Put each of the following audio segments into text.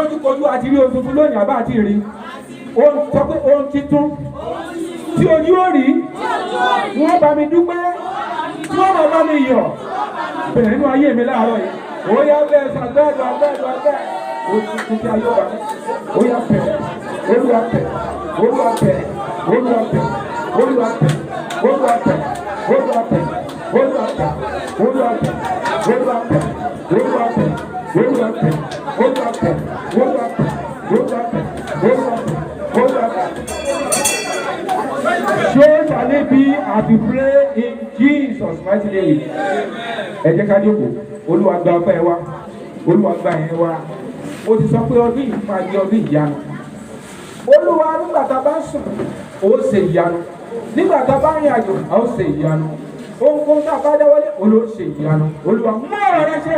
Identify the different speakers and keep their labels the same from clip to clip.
Speaker 1: lójúkojú àti rí ohun tuntun lónìí àbá àti rí ohun sọ pé ohun titun tí ojú ó rí wọ́n bá mi dúpẹ́ tí wọ́n máa bá mi yọ̀ bẹ̀rẹ̀ nínú ayé mi láàárọ̀ yìí ó yá bẹ́ẹ̀ sàgbẹ́dọ̀ àgbẹ́dọ̀ ó tuntun tí ayé wa ó yá bẹ̀rẹ̀ olúwa bẹ̀rẹ̀ olúwa bẹ̀rẹ̀ olúwa bẹ̀rẹ̀ olúwa bẹ̀rẹ̀ olúwa bẹ̀rẹ̀ olúwa bẹ̀rẹ̀ olúwa bẹ̀rẹ̀ olúwa bẹ̀rẹ̀ olúwa bẹ̀rẹ̀ olúwa bẹ̀rẹ̀ olúwa bẹ̀rẹ̀ olúwa bẹ̀rẹ̀ olúwa bẹ̀rẹ̀ olúwa bẹ̀rẹ̀ olúwa bẹ̀rẹ̀. So shall it be as we pray in Jesus' mighty name. Ẹ jẹ́ ká jókòó. Olúwa gba ọpẹ́ wa. Olúwa gba ẹ̀yìn wa. Ó ti sọ pé ọdún yìí máa jẹ́ ọdún ìyanu. Olúwa nígbà tá a bá sùn, ó ṣe ìyanu. Nígbà tá a bá rìn àjò, a ó ṣe ìyanu. Ohunkóhun tá a bá dáwọ́lé, Olúwa ṣe ìyanu. Olúwa mú ọ̀rọ̀ rẹ ṣẹ.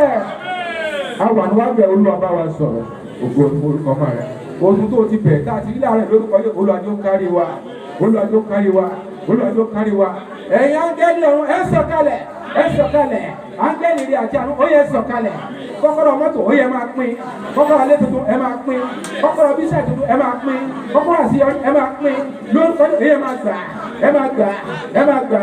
Speaker 1: Àwọn àníwá bẹ̀ Olúwa bá wa sọ̀rọ̀. Ògo orúkọ ọmọ rẹ̀. Ohun tó ti bẹ̀ tá a ti rí láàárẹ̀ lórúkọ yóò Olúwa ni ó kárí wa. Olúwa ló kárí wa, Olúwa ló kárí wa. Ẹ̀yin áńgẹ́lì ọ̀run ẹ sọ̀kalẹ̀, ẹ sọ̀kalẹ̀. Áńgẹ́lì rí àti àánú ó yẹ sọ̀kalẹ̀. Kọ́kọ́rọ́ mọ́tò ó yẹ máa pín. Kọ́kọ́rọ́ alẹ́ tuntun ẹ máa pín. Kọ́kọ́rọ́ bíṣẹ̀ tuntun ẹ máa pín. Kọ́kọ́rọ́ àṣeyọrí ẹ máa pín. Lórúkọ ní ẹ máa gbà, ẹ máa gbà, ẹ máa gbà,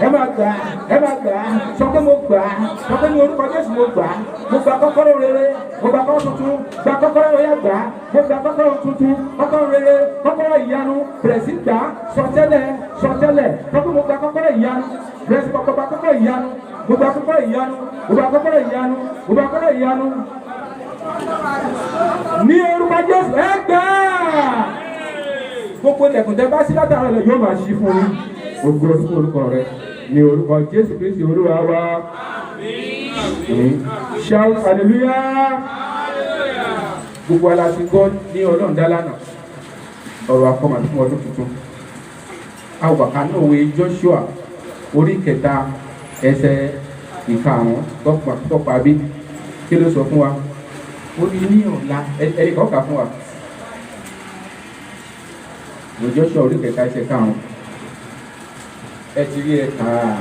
Speaker 1: ẹ máa gbà, ẹ máa gbà. Sọ pé mo gbà, sọ pé ní orúkọ Jésù mo gbà. Mo gba kọ́kọ́rọ́ rere, mo gba kọ́kọ́rọ́ tuntun, gba kọ́kọ́rọ́ ó yá gbà. Mo gba kọ́kọ́rọ́ tuntun, kọ́kọ́rọ́ rere, kọ́kọ́rọ́ ìyanu, bẹ̀rẹ̀ sí gbà, sọtẹ́lẹ̀, sọtẹ́lẹ̀. Sọ pé mo gba kọ́kọ́rọ́ ìyanu, bẹ̀rẹ̀ sí gba kọ́kọ́rọ́ ìyanu, mo gba kọ́kọ́rọ́ ìyanu, mo gba kọ́kọ́rọ́ ìyanu, mo gba kọ́kọ́rọ́ ìyanu. Ní orúkọ Jésù ẹ gbà. Gbogbo ilẹ̀kùn tẹ́ bá sí látara rẹ̀ yóò máa ṣí fún yín. Ògo fún orúkọ rẹ̀ ní orúkọ Jésù Kristi Olúwa wa. Shout hallelujah. Gbogbo aláṣẹ gbọ́ ní Ọlọ́run dá lánàá. Ọ̀rọ̀ akọ́mọ̀ fún ọdún tuntun. Àwàká náà wé Joshua orí kẹta ẹsẹ̀ ìkarùn-ún tọ́pa bí. Kí ló sọ fún wa? Ó ní ọ̀la ẹnì kan kà fún wa. Joshua orí kẹta ẹsẹ̀ karùn-ún. Ẹ ti rí ẹ kà á.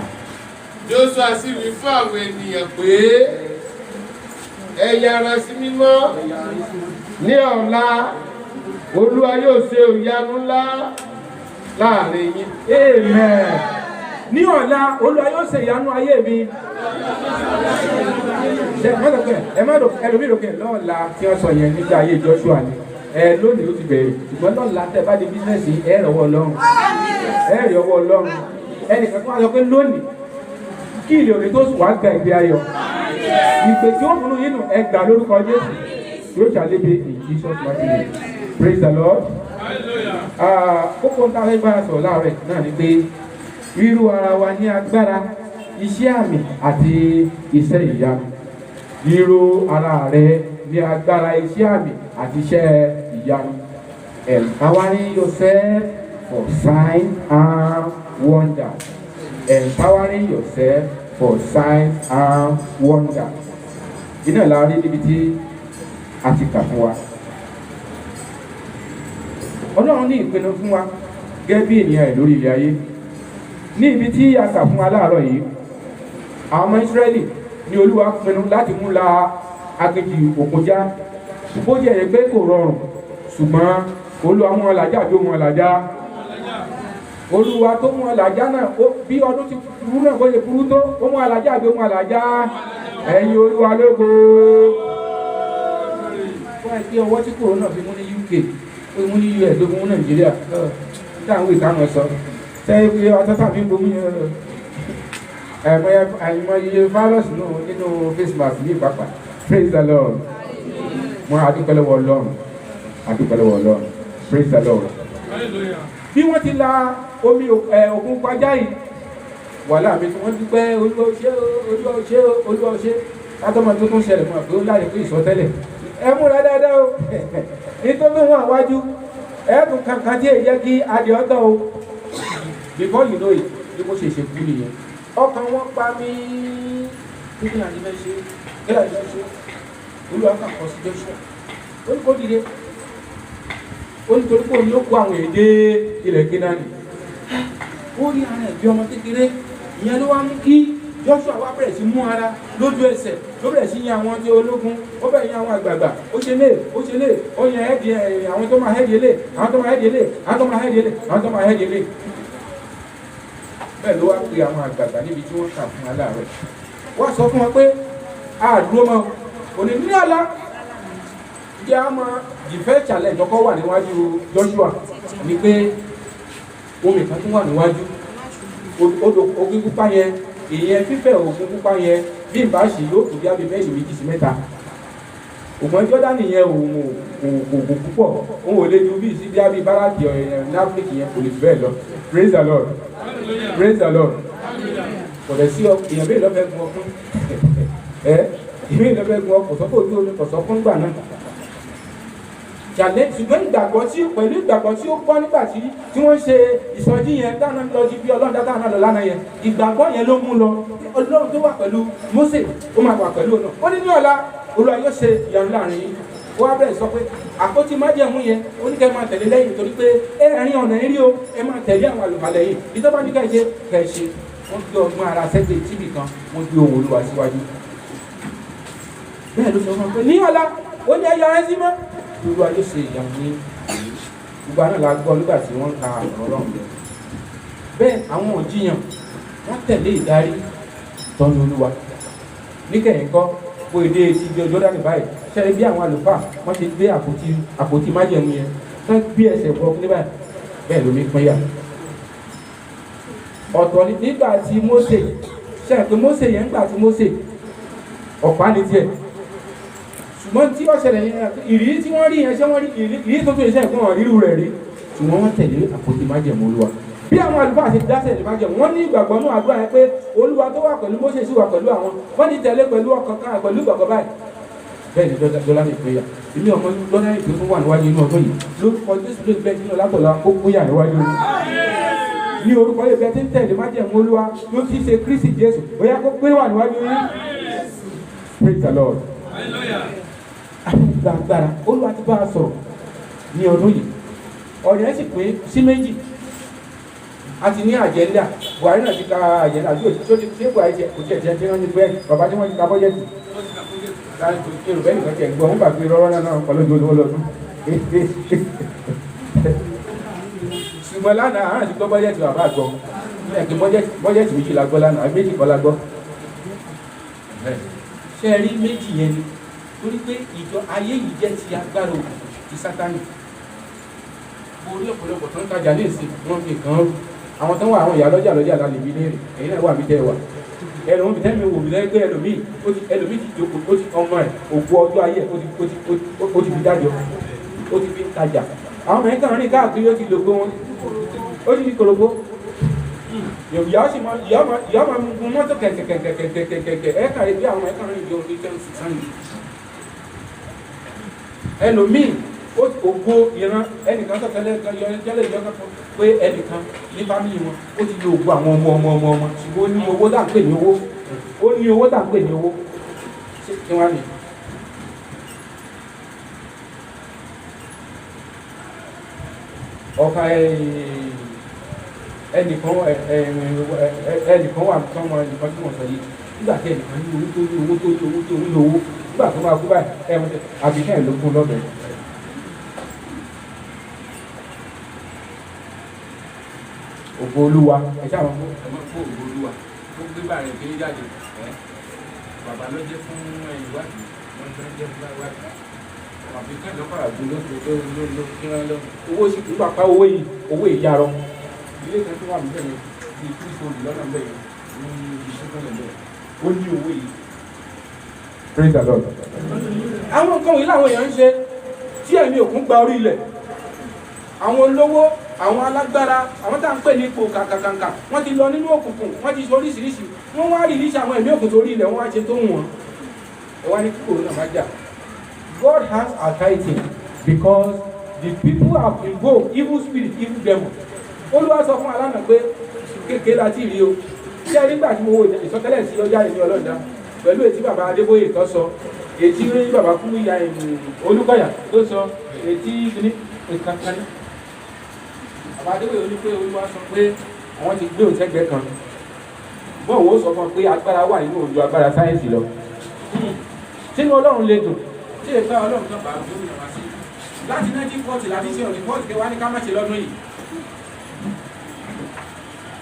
Speaker 2: Joshua sì wí fún àwọn ènìyàn pé ẹ yára sí mímọ́ ní ọ̀la Olúwa yóò ṣe ìyanu ńlá láàrin yín.
Speaker 1: Amen. Ní ọ̀la Olúwa yóò ṣe ìyanu ayé mi. Ẹ má dọ̀ ẹlòmíràn lọ́la tí wọ́n sọ yẹn nígbà ayé Joshua ni. Lónìí ó ti bẹ̀rẹ̀ ṣùgbọ́n lọ́la tẹ́ bá di bísíǹsì ẹ rọwọ́ Ọlọ́run. Ẹ rí ọwọ́ Ọlọ́run. Ẹnìkan kan wá sọ pé lónìí kí ilé òní tó sùn wá gba ìgbé ayọ̀. Ìpè tí ó múnú yín nù ẹ gbà lórúkọ Jésù. Yóò ṣàlébi in Jesus mighty name. Praise the Lord. Kókó ń tàbí bá a sọ̀rọ̀ láàárẹ̀ náà ni pé ríru ara wa ní agbára iṣẹ́ àmì àti iṣẹ́ ìyanu. Ríru ara rẹ ní agbára iṣẹ́ àmì àti iṣẹ́ ìyanu. Empowering yourself for signs and wonders. Empowering yourself for signs and wonders. Iná la rí níbi tí a ti kà fún wa. Ọlọ́run ní ìpinnu fún wa gẹ́gẹ́ bí ènìyàn ẹ̀ lórí ilẹ̀ ayé. Ní ibi tí a kà fún wa láàárọ̀ yìí, àwọn ọmọ Ísírẹ́lì ní Olúwa pinnu láti mú la aginjù òkun já. Bó jẹ́ ẹ̀ pé kò rọrùn, ṣùgbọ́n Olúwa mú wọn làjá bí ó mú wọn làjá. Olúwa tó mú wọn làjá náà, bí ọdún ti burú náà bó ṣe burú tó, ó mú wọn làjá bí ó mú wọn làjá. Ẹ̀yin Olúwa lógo. Wọ́n ẹ̀ pé ọwọ́ tí kòrónà fi mú ní UK. Ó mú ní US ló mú Nàìjíríà táwọn ìkànnì sọ sẹ́yìn pé ọtọ́tà mi ń bomi àìmọye fáírọ́ọ̀sì nínú face mask ní ìpapà. Praise the Lord. Mo adúpẹ́ lọ́wọ́ Ọlọ́run, adúpẹ́ lọ́wọ́ Ọlọ́run. Praise the Lord. Bí wọ́n ti la omi òkun kọjá yìí wàhálà mi tí wọ́n dúpẹ́ Olúwa ṣe látọ́mọ tó tún ṣẹlẹ̀ fún wa pé ó láyé pé ìsọtẹ́lẹ̀ ẹ múra dáadáa o nítorí wọn àwájú ẹ̀ẹ́dùn kankan tí èyí jẹ́ kí adìẹ ọ̀tọ̀ o before you know it bí mo ṣe ṣe kú nìyẹn ọkàn wọn pa mí kí ni àdìmẹ́ ṣe kí ni àdìmẹ́ ṣe Olúwa kà kọ́ sí Joshua ó ní kó dìde ó ní torí pé òun yóò kó àwọn èdè ilẹ̀ Kénáánì ó rí ara ẹ̀ bí ọmọ kékeré ìyẹn ló wá mú kí Joshua wá bẹ̀rẹ̀ sí mú ara lójú ẹsẹ̀ ló bẹ̀rẹ̀ sí yan àwọn tí ológun ó bẹ̀rẹ̀ yan àwọn àgbààgbà ó ṣe lé ó yan ẹ̀ẹ́dì àwọn tó máa hẹ́ẹ̀dì lé àwọn tó máa hẹ́ẹ̀dì lé àwọn tó máa hẹ́ẹ̀dì lé àwọn tó máa hẹ́ẹ̀dì lé bẹ́ẹ̀ ló wá pe àwọn àgbààgbà níbi tí wọ́n kà fún aláàárẹ̀ wọ́n sọ fún wọn pé àdúró mọ́ òní ní ọ̀la jẹ́ àmọ́ ìfẹ́ challenge ọkọ̀ wà níwájú Joshua ni pé omi kan tún wà níwájú ogun pupa yẹn ìyẹn fífẹ̀ ogun pupa yẹn bí n bá ṣì yóò tó bí abẹ mẹ́rin méjì sí mẹ́ta òmò Jọ́dánì yẹn òògùn púpọ̀ òun ò lè ju bí sí bí abẹ báràkì náfíìkì yẹn kò lè fi bẹ́ẹ̀ lọ praise the Lord praise the Lord kò dẹ̀ sí èèyàn bẹ́ẹ̀ lọ́fẹ̀ẹ́ gun ọkùn ìmí lọ́fẹ̀ẹ́ gun ọkùn sọ́kò ojú omi kọ̀sọ́ fún gbà náà challenge ṣùgbọ́n ìgbàgbọ́ tí pẹ̀lú ìgbàgbọ́ tí ó pọ̀ nígbà tí wọ́n ṣe ìsọjí yẹn dáná lọ sí bí Ọlọ́run dáná lọ lánàá yẹn ìgbàgbọ́ yẹn ló mú lọ Ọlọ́run tó wà pẹ̀lú Mósè ó máa wà pẹ̀lú ọ̀nà ó ní ní ọ̀la Olúwa yóò ṣe ìyanu láàrin yìí ó wá bẹ̀rẹ̀ sọ pé àpótí májẹ̀mú yẹn ó ní kẹ́ máa tẹ̀lé lẹ́yìn torí pé ẹ̀rín ọ̀nà eré o ẹ máa tẹ̀lé àwọn àlùmọ̀lẹ̀ yìí ìjọba ní kẹ́ṣe kẹ́ṣe wọ́n gbé ọgbọ́n ara sẹ́gbẹ̀ tíbì kan wọ́n gbé ohun Olúwa síwájú bẹ́ẹ̀ ló sọ fún pé ní ọ̀la ó ní ẹyọ ẹ sí mọ́ Olúwa yóò ṣe ìyanu ní gbogbo àná la gbọ́ nígbà tí wọ́n ka ọ̀rọ̀ bẹ́ẹ̀ àwọn òjìyàn wọ́n tẹ̀lé ìdarí tọ́nu Olúwa níkẹyìn kọ́ bó èdè ti di Jọ́dánì báyìí ṣẹlẹ̀ bí àwọn àlùfáà wọ́n ti gbé àpótí májẹ̀mú yẹn tó gbé ẹsẹ̀ bọ́ ní báyìí bẹ́ẹ̀ lómi pín yà ọ̀tọ̀ nígbà tí Mósè ṣẹlẹ̀ pé Mósè yẹn nígbà tí Mósè ọ̀pá ní tiẹ̀ ṣùgbọ́n tí ó ṣẹlẹ̀ ìrírí tí wọ́n rí yẹn ṣé wọ́n rí ìrírí tó tó iṣẹ́ ìpín wọn rírú rẹ̀ rí ṣùgbọ́n wọ́n tẹ̀lé àpótí májẹ̀mú Olúwa bí àwọn àlùfáà ṣe dáṣẹ̀ ní májẹ̀mú wọ́n ní ìgbàgbọ́ náà àdúrà yẹn pé Olúwa tó wà pẹ̀lú Mósè sì wà pẹ̀lú àwọn wọ́n ní tẹ̀lé pẹ̀lú ọkàn kan pẹ̀lú ìgbàgbọ́ báyìí bẹ́ẹ̀ ni dọ́là ní ìpínyà èmi ọmọ dọ́là ní ìpínyà wà níwájú inú ọdún yìí lórúkọ Jésù ló gbẹ nínú látọ̀lá ó kúyà níwájú ní orúkọ yìí bẹ́ẹ̀ tí ń tẹ̀lé májẹ̀mú Olúwa ló ti ṣe Kristi Jésù bóyá kó pé wà níwájú yìí praise the Lord agbára Olúwa ti bá a sọ̀rọ̀ ní ọdún yìí ọ̀rẹ́ ẹ̀ sì pé sí méjì a ti ní àjẹ́ndà Buhari náà ti ka àjẹ́ndà bí òṣìṣẹ́ ti ṣe Buhari jẹ kò tiẹ̀ jẹ́ wọ́n ti bẹ́ẹ̀ bàbá tí wọ́n ti ka bọ́jẹ́tì yorùbá nìkan tiẹ̀ gbọ́ wọ́n gbàgbé rọ́rọ́ náà pẹ̀lú ojú olówó lọ́dún ṣùgbọ́n lánàá àwọn àti gbọ́ bọ́jẹ́tì bàbá àgbọ̀ ẹ̀kí bọ́jẹ́tì méjì la gbọ́ lánàá méjì kọ́ la gbọ́ ṣe rí méjì yẹn ni torí pé ìjọ ayé yìí jẹ́ ti agbára òkú ti Sátánì orí ọ̀pọ̀lọpọ̀ tó ń tajà ní ìsìn wọn fi kàn án rú àwọn tó ń wà àwọn ìyá lọ́jà lálẹ́ bí léèrè ẹ̀yin náà wà mí tẹ́ wà ẹlòmíì bí tẹ́mi wò mí lẹ́gbẹ́ ẹlòmíì ti jókòó ó ti ọmọ ẹ̀ òkú ọjọ́ ayé ó ti fi dájọ́ ó ti fi tajà àwọn mẹ́rin kan rìn káàkiri ó ti lògbó wọn ó ti fi kòlògbó ìyá máa mú mọ́tò kẹ̀kẹ̀kẹ̀kẹ̀kẹ̀kẹ̀ ẹ̀ kàrí bí àwọn mẹ́rin kan rìn bí orí tẹ́ǹsì sáyìn ẹlòmíì ògbó ìran ẹnìkan sọ̀tẹ́lẹ̀ kan yọ jẹ́lẹ̀ ìjọ kan pé ẹnìkan ní fámìlì wọn ó ti lo ògbó àwọn ọmọ ṣùgbọ́n ó ní owó dà ń pè ní owó ó ní owó dà ń pè ní owó kí wọ́n á ní. ọ̀ka ẹnìkan wà sọ́mọ ẹnìkan tí wọ́n sọ yìí nígbà tí ẹnìkan ní owó tó ní owó nígbà tó máa kú báyìí àbíkẹ́ ẹ̀ ló kún lọ́bẹ̀ẹ́. Ògo Olúwa ẹ ṣáà máa fún Ògo Olúwa tó gbé bàrẹ̀ kiri jáde bàbá ló jẹ́ fún ìwádìí wọ́n tó ń jẹ́ fún ìwádìí àbíkẹ́ lọ́pàá àgbo ló kí wọ́n lọ owó sì kú pàpà owó ìyarọ ilé kan tó wà níbẹ̀ yẹn bíi kírísítọ́ọ̀lù lọ́nà bẹ́ẹ̀ yẹn ní ìṣẹ́kọ̀ọ́ bẹ́ẹ̀ ó ní owó yìí. Praise the Lord. Àwọn nǹkan wọ̀nyí làwọn èèyàn ń ṣe tí ẹ̀mí òkun gba orí ilẹ̀. Àwọn olówó, àwọn alágbára, àwọn tá à ń pè ní ipò kàkàkàkà, wọ́n ti lọ nínú òkùnkùn, wọ́n ti ṣe oríṣiríṣi. Wọ́n wá rìlíṣì àwọn ẹ̀mí òkun sórí ilẹ̀, wọ́n wá ṣe tó wù wọ́n. Ẹ wá ní kíkòrò náà má jà. God has authority because the people have invoked evil spirit, evil devil. Olúwa sọ fún alánà pé kékeré láti rí o. Ṣé nígbà tí mo wo ìsọtẹ́lẹ̀ sí ọjà ìní ọlọ́dà pẹ̀lú ètí bàbá Adébóyè tó sọ ètí rí bàbá kú ìyá Olúkọ̀yà tó sọ ètí ìdíní ìkankan ní. Bàbá Adébóyè ní pé Olúwa sọ pé àwọn ti gbé òtẹ́gbẹ́ kan ṣùgbọ́n òun ó sọ fún ọ pé agbára wà nínú òun ju agbára sáyẹ́ǹsì lọ. sínú ọlọ́run lè dùn tí èèpẹ́ ọlọ́run kan bá gómìnà wá sí láti 1940 láti ṣe ọ̀rẹ́ pọ́ọ̀tì kẹwàá ní ká má ṣe lọ́dún yìí.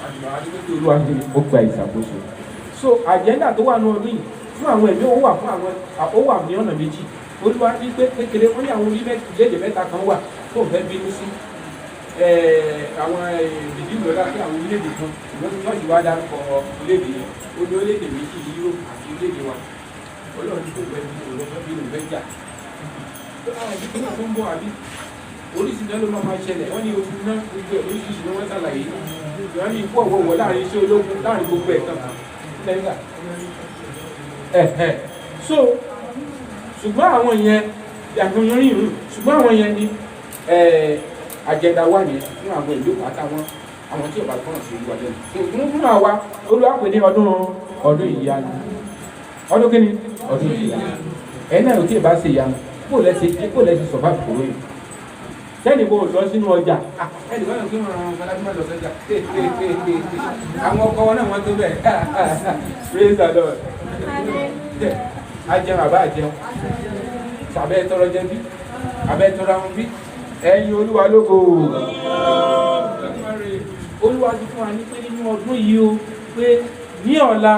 Speaker 1: àdìmọ̀ adúgbò tí olúwa ṣe ó gba ìṣàkóso. so àjẹ́ndà tó wà ní ọdún yìí fún àwọn ẹ̀mí ó wà fún àwọn ó wà ní ọ̀nà méjì. olúwa ní pé kékeré wọ́n ní àwọn orílẹ̀-èdè mẹ́ta kan wà tó ń fẹ́ bínú sí àwọn ìdílé lọ́la sí àwọn orílẹ̀-èdè kan ìwọ́n ti tọ́jú wá dárúkọ orílẹ̀-èdè yẹn ó ní orílẹ̀-èdè méjì ní Europe àti orílẹ̀-èdè wa ọlọ́run ní kò fẹ́ bí òun bí òun fẹ́ jà àwọn ìdílé náà tó ń bọ̀ àbí oríṣiríṣi náà ló máa ṣẹlẹ̀ wọ́n ní oṣù náà gbogbo ẹ̀ oríṣiríṣi ni wọ́n ṣàlàyé wọ́n ní ikú ọ̀wọ̀wọ̀ láàrin iṣẹ́ ológun láàrin gbogbo ẹ̀ tán lẹ́yìn so ṣùgbọ́n àwọn yẹn àgbọ̀nyẹrin ìlú ṣùgbọ́n àwọn yẹn ni àjẹ̀dá wà ní fún àwọn ìlú àtàwọn àwọn tí ò bá gbọ́n sí ìlú àjẹ́ ìlú fún àwa olùwàpè ní ọdún ìyanu ọdún kíni ọdún ìyanu ẹ̀ náà ò tí ì bá ṣe ìyanu kó lẹ́sẹ̀ sọ̀fà kòrò yìí sẹ́ni kò lọ sínú ọjà ẹni wọ́n yàn kí wọ́n rán ọ̀gá lọ sọ́jà àwọn ọkọ̀ wọn náà wọ́n tó bẹ̀ praise the Lord ajẹun àbá àjẹun sàbẹ́ tọrọ jẹ bí abẹ́ tọrọ àwọn bí ẹ̀yin olúwa lógo olúwa ti fún wa ní pé nínú ọdún yìí o pé ní ọ̀la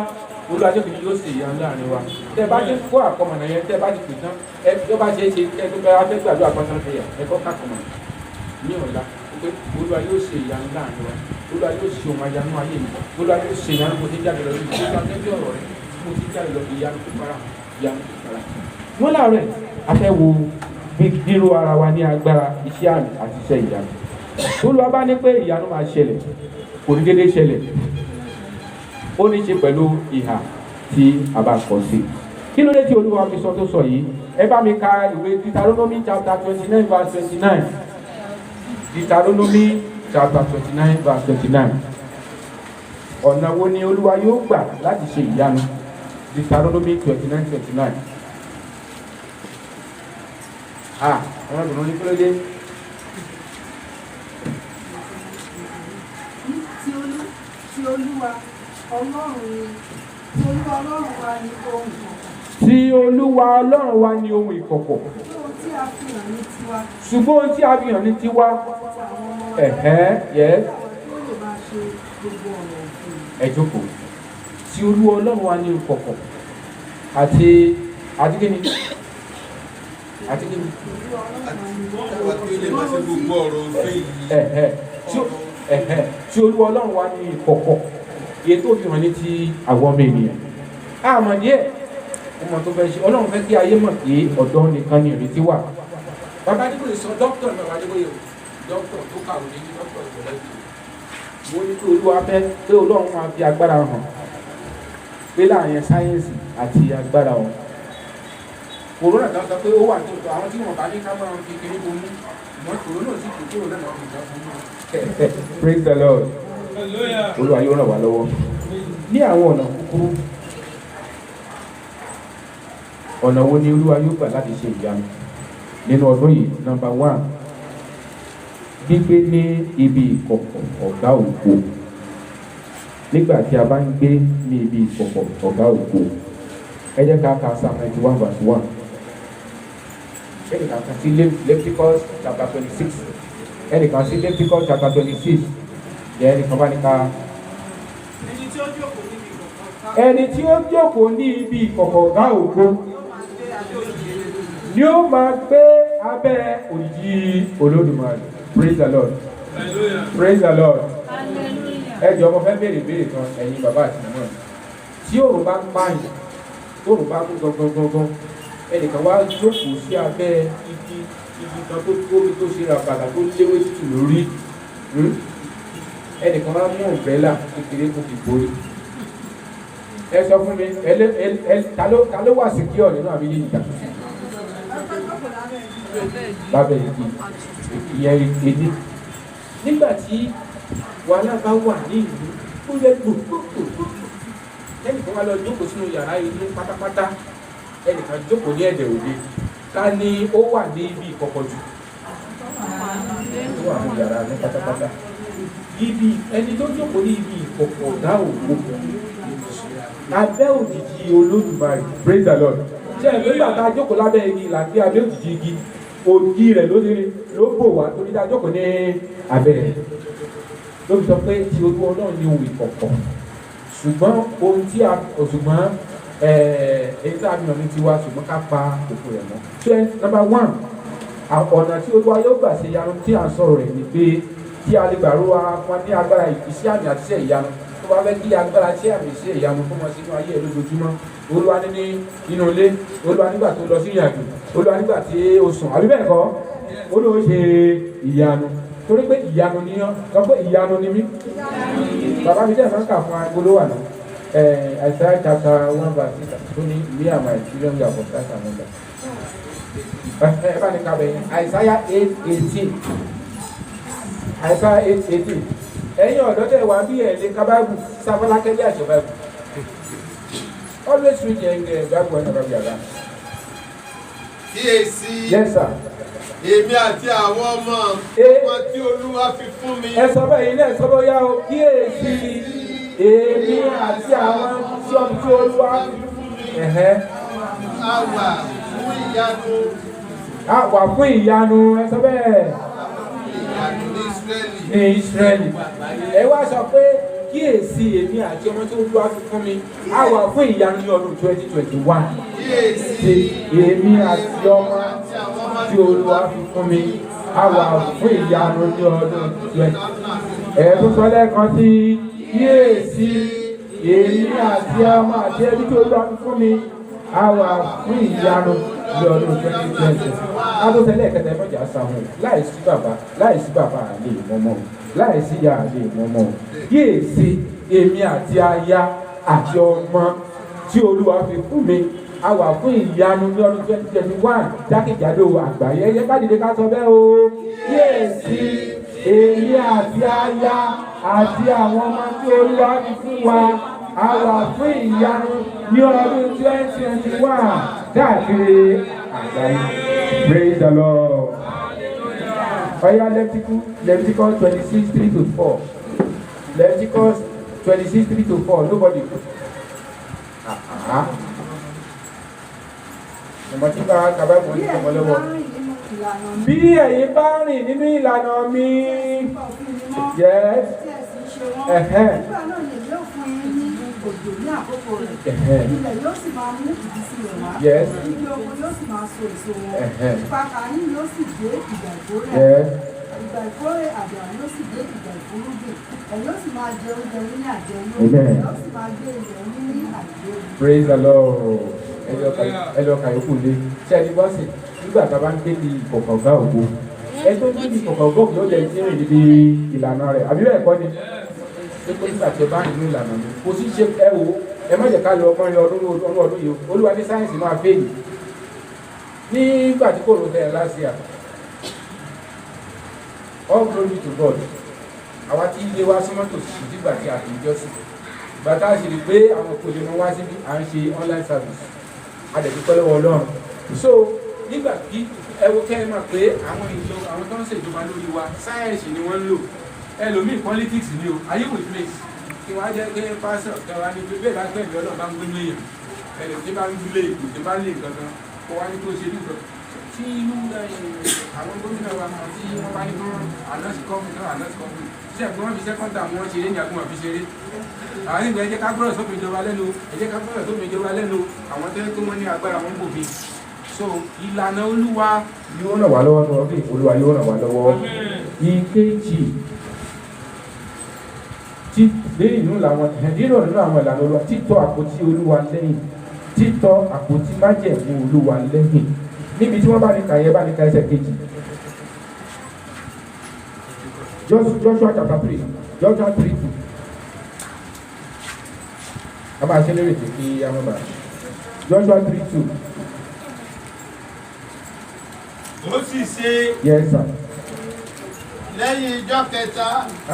Speaker 1: olúwa tó kìí yóò ṣe ìyanu láàrin wa tẹ bá ti kó àkọmọ̀nà yẹn tẹ bá ti pè tán ẹ tó bá ṣe é ṣe ẹ tó bá fẹ́ gbàdúrà àkọsán fẹ́ yà ẹ kọ́ kàkọmọ̀nà ní ọ̀la pé olúwa yóò ṣe ìyanu láàrin wa olúwa yóò ṣe ohun àyànú ayé mi olúwa yóò ṣe ìyanu mo ti jáde lọ sí olúwa tẹ́bí ọ̀rọ̀ rẹ mo ti jáde lọ sí ìyanu tó fara ìyanu tó fara. wọ́n láàárẹ̀ afẹ́ wo ríró ara wa ní agbára iṣẹ́ àmì àti iṣẹ́ ìyanu olúwa bá ní pé ìyanu máa ṣẹlẹ̀ kò ní dédé ṣẹlẹ̀ ó ní ṣe pẹ̀lú ìhà tí a bá kọ sí. kí ló dé tí olúwa fi sọ tó sọ yìí ẹ bá mi ka ìwé Deuteronomy chapter 29 verse 29 Deuteronomy chapter 29 verse 29 ọ̀nà wo ni olúwa yóò gbà láti ṣe ìyanu Deuteronomy 29:29 àwọn ìdùnnú ní kílódé.
Speaker 3: Tí olúwa ọlọ́run wa ní ohun ìkọ̀kọ̀.
Speaker 1: Tí olúwa ọlọ́run wa ní ohun ìkọ̀kọ̀.
Speaker 3: Ohun tí a fi hàn ní tiwa.
Speaker 1: Ṣùgbọ́n ohun tí a fi hàn ní tiwa. Yes. Ẹ jókòó. Tí olúwa ọlọ́run wa ní ìkọ̀kọ̀ àti kíni. Àti kíni. Tí olúwa ọlọ́run wa ní ìkọ̀kọ̀ ètò ìfihàn ní ti àwọn ọmọ ènìyàn àmọ́ díẹ̀ ọmọ tó fẹ́ ṣe ọlọ́run fẹ́ kí ayé mọ̀ pé ọ̀dọ́ nìkan ní ìrètí wà. bàbá Adébóyè sọ dókítà náà Adébóyè dókítà tó kàwé ní dókítà ìjọba ìjọba wọ́n ní kí olúwa fẹ́ pé ọlọ́run máa fi agbára hàn pé láàrin sáyẹ́ǹsì àti agbára wọn. kòrónà kan sọ pé ó wà tó àwọn tí wọn bá ní ká máa fi kiri bomú ìmọ̀ kòrónà sì kò kúrò náà fi ìjà fún wọn. Praise the Lord. Olúwa yóò ràn wá lọ́wọ́ ní àwọn ọ̀nà kúkúrú. Ọ̀nà wo ni olúwa yóò gbà láti ṣe ìyanu nínú ọdún yìí? Number 1, gbígbé ní ibi ìkọ̀kọ̀ ọ̀gá ògo. Nígbà tí a bá ń gbé ní ibi ìkọ̀kọ̀ ọ̀gá ògo, ẹ jẹ́ ká ka Psalm 91 verse 1. Ẹnìkan kan sí Leviticus chapter 26. Ẹnìkan sí Leviticus chapter 26. Ẹnìkan bá ní ká. Ẹni tí ó jókòó ní ibi ìkọ̀kọ̀ ọ̀gá ògo ni ó máa gbé abẹ́ òjìji Olódùmarè. Praise the Lord. Praise the Lord. Ẹ jọ̀ọ́ mo fẹ́ béèrè kan ẹ̀yin bàbá àti màmá. Tí òòrùn bá ń pààyàn, tóòrùn bá kú gangan, ẹnìkan wá jókòó sí abẹ́ igi kan tó tóbi tó ṣe ràbàlà tó léwé tútù lórí. Ẹnìkan wá mú ọ̀bẹ́là kékeré kó fi borí. Ẹ sọ fún mi, ta ló wà sí kí ọ̀ nínú àbí yìí ìjà? Lábẹ́ igi ìyẹn èdè. Nígbà tí wàhálà bá wà ní ìlú, ó yẹ gbogbo. Ẹnìkan wá lọ jókòó sínú yàrá inú pátápátá. Ẹnìkan jókòó ní ẹ̀dẹ̀ òde. Ta ni ó wà ní ibi ìkọ̀kọ̀ jù? Ó wà ní yàrá ní pátápátá. Ẹni tó jókòó ní ibi ìkọ̀kọ̀ ọ̀gá ògo abẹ́ òjìji Olódùmarè. Praise the Lord. Ṣé ẹ̀ nígbà tá a jókòó lábẹ́ igi ìlànà abẹ́ òjìji igi òjì rẹ̀ ló bò wá torí tá a jókòó ní abẹ́ rẹ̀. Ló fi sọ pé ti Olú Ọlọ́run ní ohun ìkọ̀kọ̀. Ṣùgbọ́n ohun tí a ṣùgbọ́n èyí tá a mìíràn ní tiwa ṣùgbọ́n ká pa òkú rẹ̀ mọ́. So number one, ọ̀nà tí Olúwa yóò gbà ṣe ìyanu tí à ń sọ̀rọ̀ rẹ̀ ni pé tí a lè gbà ro wọn ní agbára iṣẹ́ àmì àti iṣẹ́ ìyanu tó bá fẹ́ kí agbára iṣẹ́ àmì iṣẹ́ ìyanu fún wọn sínú ayé ẹ̀ lójoojúmọ́. Olúwa ní inú ilé, Olúwa nígbà tó lọ sí ìrìnàjò, Olúwa nígbà tí ó sùn àbí bẹ́ẹ̀ kọ́ Olúwa ṣe ìyanu torí pé ìyanu ni ọ́ sọ pé ìyanu ni mí. Bàbá mi jẹ́ ìfọ́nkà fún agbólówà náà. Isaiah chapter 1 verse 6 tó ní me and my children we are for Christ and wonder. Ẹ bá ní kábẹ̀ yẹn Isaiah 8:18 Isaiah 8:18 ẹ̀yin ọ̀dọ́ tẹ̀ wá bí ẹ̀ lè ka Bible sábàlá kẹ́lẹ́ àṣẹ Bible always read your Bible whenever you are done.
Speaker 2: Kíyèsí.
Speaker 1: Yes sir.
Speaker 2: Èmi àti àwọn ọmọ tí Olúwa fi fún mi.
Speaker 1: Ẹ sọ bẹ́ẹ̀ ilé ẹ̀ sọ bẹ́ẹ̀ yá o kíyèsí. Èmi àti àwọn tí Olúwa fi fún mi.
Speaker 2: A wà fún ìyanu.
Speaker 1: A wà fún ìyanu ẹ sọ bẹ́ẹ̀.
Speaker 2: Ìyanu ní Ísírẹ́lì.
Speaker 1: Ní Ísírẹ́lì. Ẹ wá sọ pé kíyèsí èmi àti ọmọ tí Olúwa fi fún mi. A wà fún ìyanu ní ọdún 2021.
Speaker 2: Kíyèsí
Speaker 1: èmi àti ọmọ tí Olúwa fi fún mi. A wà fún ìyanu ní ọdún 2021. Ẹ̀ẹ́dún sọ lẹ́ẹ̀kan sí kíyèsí èmi àti ọmọ àti ẹbí tí Olúwa fi fún mi. A wà fún ìyanu ní ọdún 2020. Adótẹ́lẹ̀ kẹtẹ mọ́jà sáwọn láìsí bàbá àlè mọ́mọ́ láìsí ìyá àlè mọ́mọ́. Kíyèsí èmi àti aya àti ọmọ tí Olúwa fi fún mi. A wà fún ìyanu ní ọdún 2021 jákèjádò àgbáyé. Ẹ jẹ́ ká dìde ká sọ bẹ́ẹ̀ o. Kíyèsí èmi àti aya àti àwọn ọmọ tí Olúwa fi fún wa. A wà fún ìyanu ní ọdún 2021 káàkiri àgbáyé. Praise the Lord. Ọ̀yá Leviticus 26:3-4. Leviticus 26:3-4. Nobody. Bí ẹ̀yin bá rìn nínú ìlànà mi, yes.
Speaker 3: Nígbà náà lè yóò fún yín ní òjò ní àkókò rẹ̀. Ilẹ̀ yóò sì máa mú ìbísí rẹ̀ wá. Igi oko yóò sì máa so èso wọn. Ìpakà yín yóò sì dé ìgbà ìkórè. Ìgbà ìkórè àgbà yóò sì dé ìgbà ìfúrúgbìn. Ẹ yóò sì máa jẹ oúnjẹ yín ní àjẹyó. Ẹ yóò sì máa gbé ilẹ̀ yín ní àjẹyó.
Speaker 1: Praise the Lord. Ẹ lọ kà yókù lé. Ṣé ẹni bọ́ sí nígbà tá a bá ń gbé ní ìkọ̀kọ̀gá ògo? Ẹ tó ń gbé ní ìkọ̀kọ̀gá ògo yóò lè ti rìn níbi ìlànà rẹ̀. Àbí bẹ́ẹ̀ kọ́ ni? Ṣé kó nígbà tí ẹ bá nínú ìlànà mi? Kò sí ṣe ẹ wo ẹ má jẹ́ ká lọ ọmọ rẹ ọdún yìí. Olúwa ní sáyẹ́nsì máa fèèlì. Nígbà tí kò ló tẹ̀ láti à. All glory to God. Àwa tí ilé wa súnmọ́ tòsí nígbà tí a kì í jọ́sìn. Bàtà ṣe rí pé àwọn kò lè mọ wá síbi à ń ṣe online service. Adẹ̀dúpẹ́ lọ́wọ́ Ọlọ́run. So nígbà tí ẹ wo kẹ́ ẹ mọ̀ pé àwọn tó ń ṣèjọba lórí wa sáyẹ́ǹsì ni wọ́n ń lò. Ẹlòmíì politics ni o ayé with place kí wọ́n á jẹ́ pé pásọ̀ kẹwà ní pé bẹ́ẹ̀ bá pẹ́ ìlú ọlọ́ọ̀ bá ń gbé léèyàn ẹ̀rẹ̀ tí bá ń gbé èkó tí bá ń lè gangan kó wá ní tó ṣe nìkan tí inú àwọn gómìnà wa kan tí wọ́n bá ní kí wọ́n ànọ́sì kọ́ọ̀mù tí ẹ̀gbọ́n wọn fi sẹ́kọ́ńtà wọn ṣeré ní àgùnmọ̀ fi ṣeré àwọn nígbà ẹ̀jẹ̀ ká gbọ́dọ̀ sófin ìjọba lẹ́nu àwọn tẹ́lẹ̀ tó wọ́n ní agbára wọn bò mí so ìlànà Olúwa yóò ràn wá lọ́wọ́ Olúwa yóò ràn wá lọ́wọ́ ìkejì nínú àwọn ìlànà Olúwa títọ́ àpótí Olúwa lẹ́yìn títọ́ àpótí májẹ̀mú Olúwa lẹ́yìn níbi tí wọ́n bá ní kàyẹ́ bá ní ka ẹsẹ̀ kejì Joshua chapter 3 Joshua 3:2 a máa ṣe lérè kí a mọ̀ bá Joshua 3:2.
Speaker 2: Ó sì ṣe.
Speaker 1: Yes sir.
Speaker 2: Lẹ́yìn ijọ́ kẹta,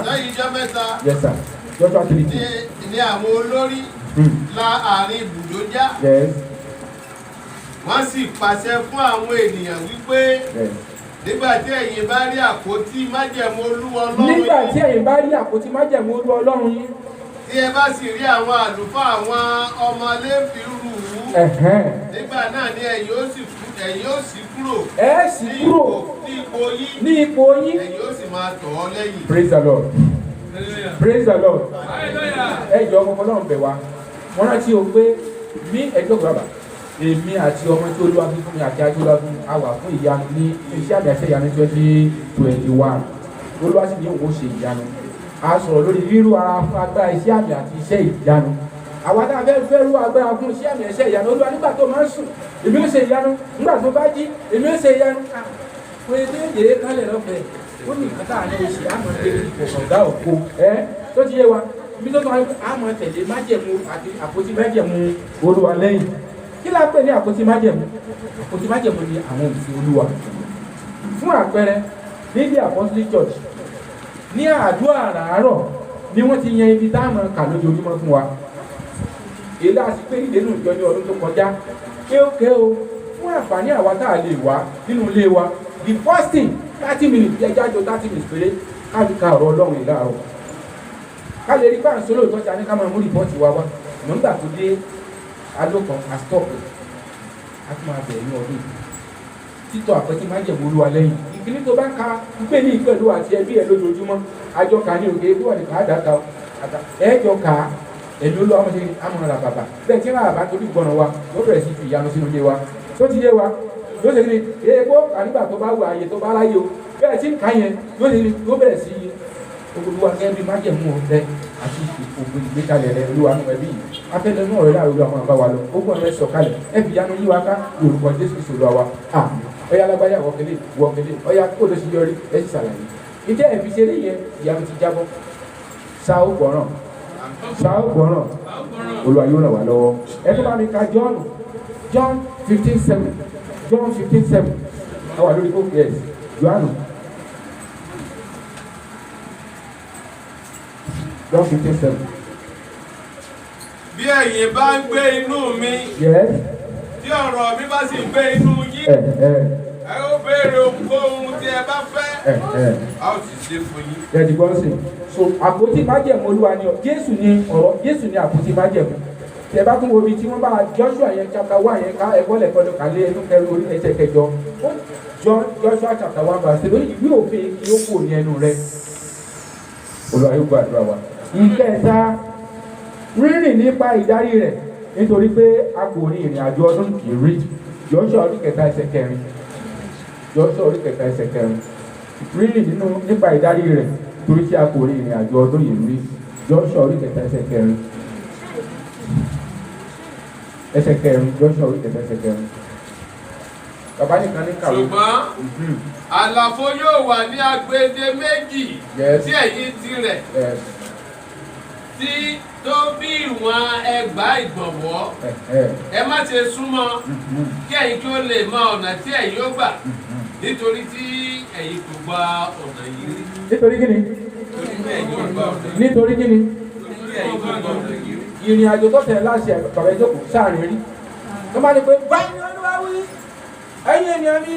Speaker 2: lẹ́yìn ijọ́ mẹ́ta.
Speaker 1: Yes sir. Joshua 3:2.
Speaker 2: Ní àwọn olórí la àárín ibùdó já.
Speaker 1: Yes.
Speaker 2: Wọ́n sì pàṣẹ fún àwọn ènìyàn wípé. Yes. Nígbà tí ẹ̀yin bá rí àpótí májẹ̀mú Olúwa Ọlọ́run yín.
Speaker 1: Nígbà tí ẹ̀yin bá rí àpótí májẹ̀mú Olúwa Ọlọ́run yín.
Speaker 2: tí ẹ bá sì rí àwọn àlùfáà àwọn ọmọ Léfì rù ú nígbà náà ni ẹ̀yin ó sì kúrò ní ipò yín ẹ̀yin ó sì máa tọ̀ ọ́ lẹ́yìn.
Speaker 1: Praise the Lord. Praise the Lord. Ẹ jọ ọmọ Ọlọ́run bẹ̀ wá wọ́n rántí o pé ní ẹjọ́ gbàgbà èmi àti ọmọ tí Olúwa fi fún mi àti ajé Olúwa fún àwà fún ìyanu ní iṣẹ́ àmì ẹ̀ṣẹ̀ ìyanu 2021 Olúwa sì ní òun ṣe ìyanu a sọ̀rọ̀ lórí rírú ara fún agbára iṣẹ́ àmì àti iṣẹ́ ìyanu àwa náà fẹ́ rú agbára fún iṣẹ́ àmì ẹ̀ṣẹ̀ ìyanu Olúwa nígbà tó máa ń sùn èmi ó ṣe ìyanu nígbà tó bá jí èmi ó ṣe ìyanu pé déédéé kálẹ̀ lọ́fẹ̀ẹ́ ó ní nǹkan tá à ní oṣù àmọ́ tẹ̀lé ìfọ̀kàndá òkú tó ti yé wa ibi tó máa ń àmọ́ tẹ̀lé májẹ̀mú àti àpótí májẹ̀mú Olúwa lẹ́yìn kí la pè ní àpótí májẹ̀mú ni àwọn òfin Olúwa fún àpẹẹrẹ níbi Apostolic Church ní àdúrà àràárọ̀ ni wọ́n ti yan ibi táwọn kà lójoojúmọ́ fún wa èlé àsìpé ìdénú ìjọ ní ọdún tó kọjá kéókè o fún àǹfààní àwa tá a lè wá nínú ilé wa the first thing 30 minutes ẹjá jọ 30 minutes péré ká ọ̀rọ̀ Ọlọ́run ìlàrọ̀ ká lè rí báyìí sólò ìtọ́jà ní ká máa mú rìpọ́ọ̀tì wa wá nígbà tó dé alókan àstọ́pù a tún máa bẹ̀rẹ̀ ní ọdún títọ́ àpẹtí májẹ̀mú Olúwa lẹ́yìn ìkíní tó bá ń ka gbé ní ìpẹ̀lú àti ẹbí ẹ̀ lójoojúmọ́ àjọ kà ní òkè tó wà ní káàdàkà ẹ̀ẹ́jọ kà ẹ̀mí Olúwa ọmọdé amọ̀ra bàbà bẹ́ẹ̀ tí wọ́n àbá torí gbọ́nà wa ló bẹ̀rẹ̀ sí fi ìyanu sínú ilé wa tó ti yé wa ló ṣe kí ni èèpo ànígbà tó bá wù ààyè tó bá láyé o bẹ́ẹ̀ tí ń ka yẹn ló ṣe kí ni ló bẹ̀rẹ̀ sí Olúwa gẹ́gẹ́ bí májẹ̀mú rẹ àti òfin ìgbékalẹ̀ rẹ Olúwa nù ẹbí yìí afẹ́lẹ́ náà rẹ láàrú àwọn àbá wa lọ ó gbọ́n rẹ sọ̀kalẹ̀ ẹ fi ìyanu yí wa ká lórúkọ Jésù ìṣòro wa àmín ọyá alágbáyà wọ̀kẹ́lẹ́ ọyá kó ló ṣe yọrí ẹ sì ṣàlàyé ìjẹ́ ẹ̀fí ṣeré yẹn ìyanu ti jábọ́ sáà ó gbọ́ràn Olúwa yóò ràn wá lọ́wọ́ ẹ tó bá mi ka John 15:7 àwa lórí kó yes John 15:7.
Speaker 2: Bí ẹ̀yin bá ń gbé inú mi tí ọ̀rọ̀ mi bá sì gbé inú yín ẹ ó béèrè ohunkóhun tí ẹ bá fẹ́ a ó sì ṣe fún yín.
Speaker 1: Ẹ dìgbọ́n sí so àpótí májẹ̀mú Olúwa ni Jésù ni àpótí májẹ̀mú tẹ bá tún wo ibi tí wọ́n bá Joshua yẹn chapter 1 yẹn ká ẹ̀kọ́ lẹ̀kọ́ ló kà lé ẹnu kẹrin orí ẹsẹ̀ kẹjọ Joshua chapter 1 verse 3 ìwé òfin yóò kò ní ẹnu rẹ Olúwa yóò gbàdúrà wa. Ìkẹta rírìn nípa ìdarí rẹ̀ nítorí pé a kò ní ìrìn àjò ọdún ìrí Joshua orí kẹta ẹsẹ̀ kẹrin rírìn nípa ìdarí rẹ̀ torí tí a kò ní ìrìn àjò ọdún ìrí Joshua orí kẹta ẹsẹ̀ kẹrin Joshua orí kẹta ẹsẹ̀ kẹrin bàbá nìkan ní kàwé.
Speaker 2: Ṣùgbọ́n àlàfo yóò wà ní agbede méjì tí ẹ̀yìn tirẹ̀ tí tó bí ìwọ̀n ẹgbàá ìgbọ̀nwọ́ ẹ má ṣe súnmọ́ kí ẹ̀yin kí ó lè mọ ọ̀nà tí ẹ̀yin ó gbà nítorí tí ẹ̀yin kò gba ọ̀nà yìí rí.
Speaker 1: Nítorí kíni? Nítorí kíni? Ìrìn àjò tó tẹ̀ láṣẹ bàbá ìjókòó sáàrin rí tó má ní pé báyìí Olúwa wí ẹ̀yin ènìyàn mi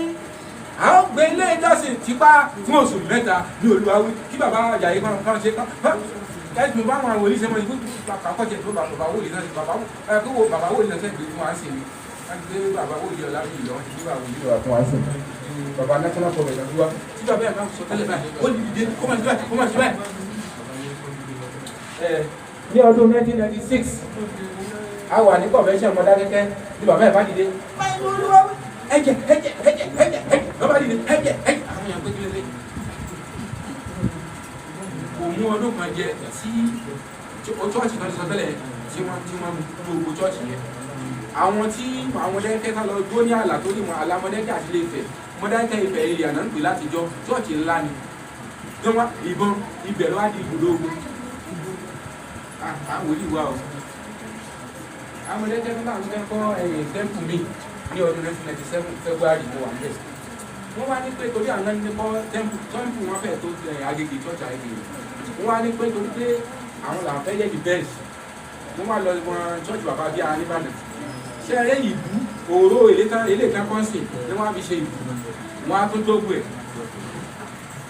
Speaker 1: àwọn gbé ilé ìjọsìn tipa fún oṣù mẹ́ta ní Olúwa wí kí bàbá àjàyí kan ṣe kán ẹ̀sùn bá àwọn àwòrán ìṣẹ́mọ̀ ìgbó àkọ́jẹ́ tó bàbá wòlíì náà bàbá wòlíì náà sẹ́gbẹ̀ẹ́ fún wa sí mi wọ́n ti gbé bàbá wòlíì ọ̀la bí ìlọ ti gbé bàbá wòlíì ọ̀la fún wa sí mi bàbá national government ọ̀dúnwá tí bàbá yẹn bá sọ tẹ́lẹ̀ báyìí ó ní ìdíje kó máa ṣe báyìí. Ní ọdún 1996 a wà ní convention Mọdákẹ́kẹ́ ní bàbá yẹn bá dìde ẹ̀jẹ̀ bàbá dìde ẹ̀jẹ̀ àwọn èèyàn gbé kílẹ̀ mú ọdún kan jẹ sí chọ́ọ̀chì náà sọ tẹ́lẹ̀ tí wọ́n gbogbo chọ́ọ̀chì yẹn àwọn tí àwọn Mọdákẹ́kẹ́ ká lọ dúró ní àlà tó ní wọn àlà Mọdákẹ́kẹ́ àti ilé Ifẹ̀ Mọdákẹ́kẹ́ Ifẹ̀ ilé àná ń pè látijọ́ chọ́ọ̀chì ńlá ni tí wọ́n ìbọn ibẹ̀ lọ́wọ́ di ibùdó ogun àwọn wòlíì wà o àwọn Mọdákẹ́kẹ́ náà ń kọ́ tẹ́ḿpù mi ní ọdún 1997 February mo wà níbẹ̀ wọ́n wá ní pé torí àwọn ní kọ́ tẹ́ḿpù wọn fẹ́ tó Agége chọ́ọ̀chì Agége wọ́n wá ní pé torí pé àwọn làwọn fẹ́ yẹ di bẹ́ẹ̀sì wọ́n wá lọ wọn chọ́ọ̀chì bàbá bíi aníbàdàn ṣé ẹrẹ́ ìbú òró elékan kọ́ńsì ni wọ́n á fi ṣe ìbú wọ́n á tún dógbò ẹ̀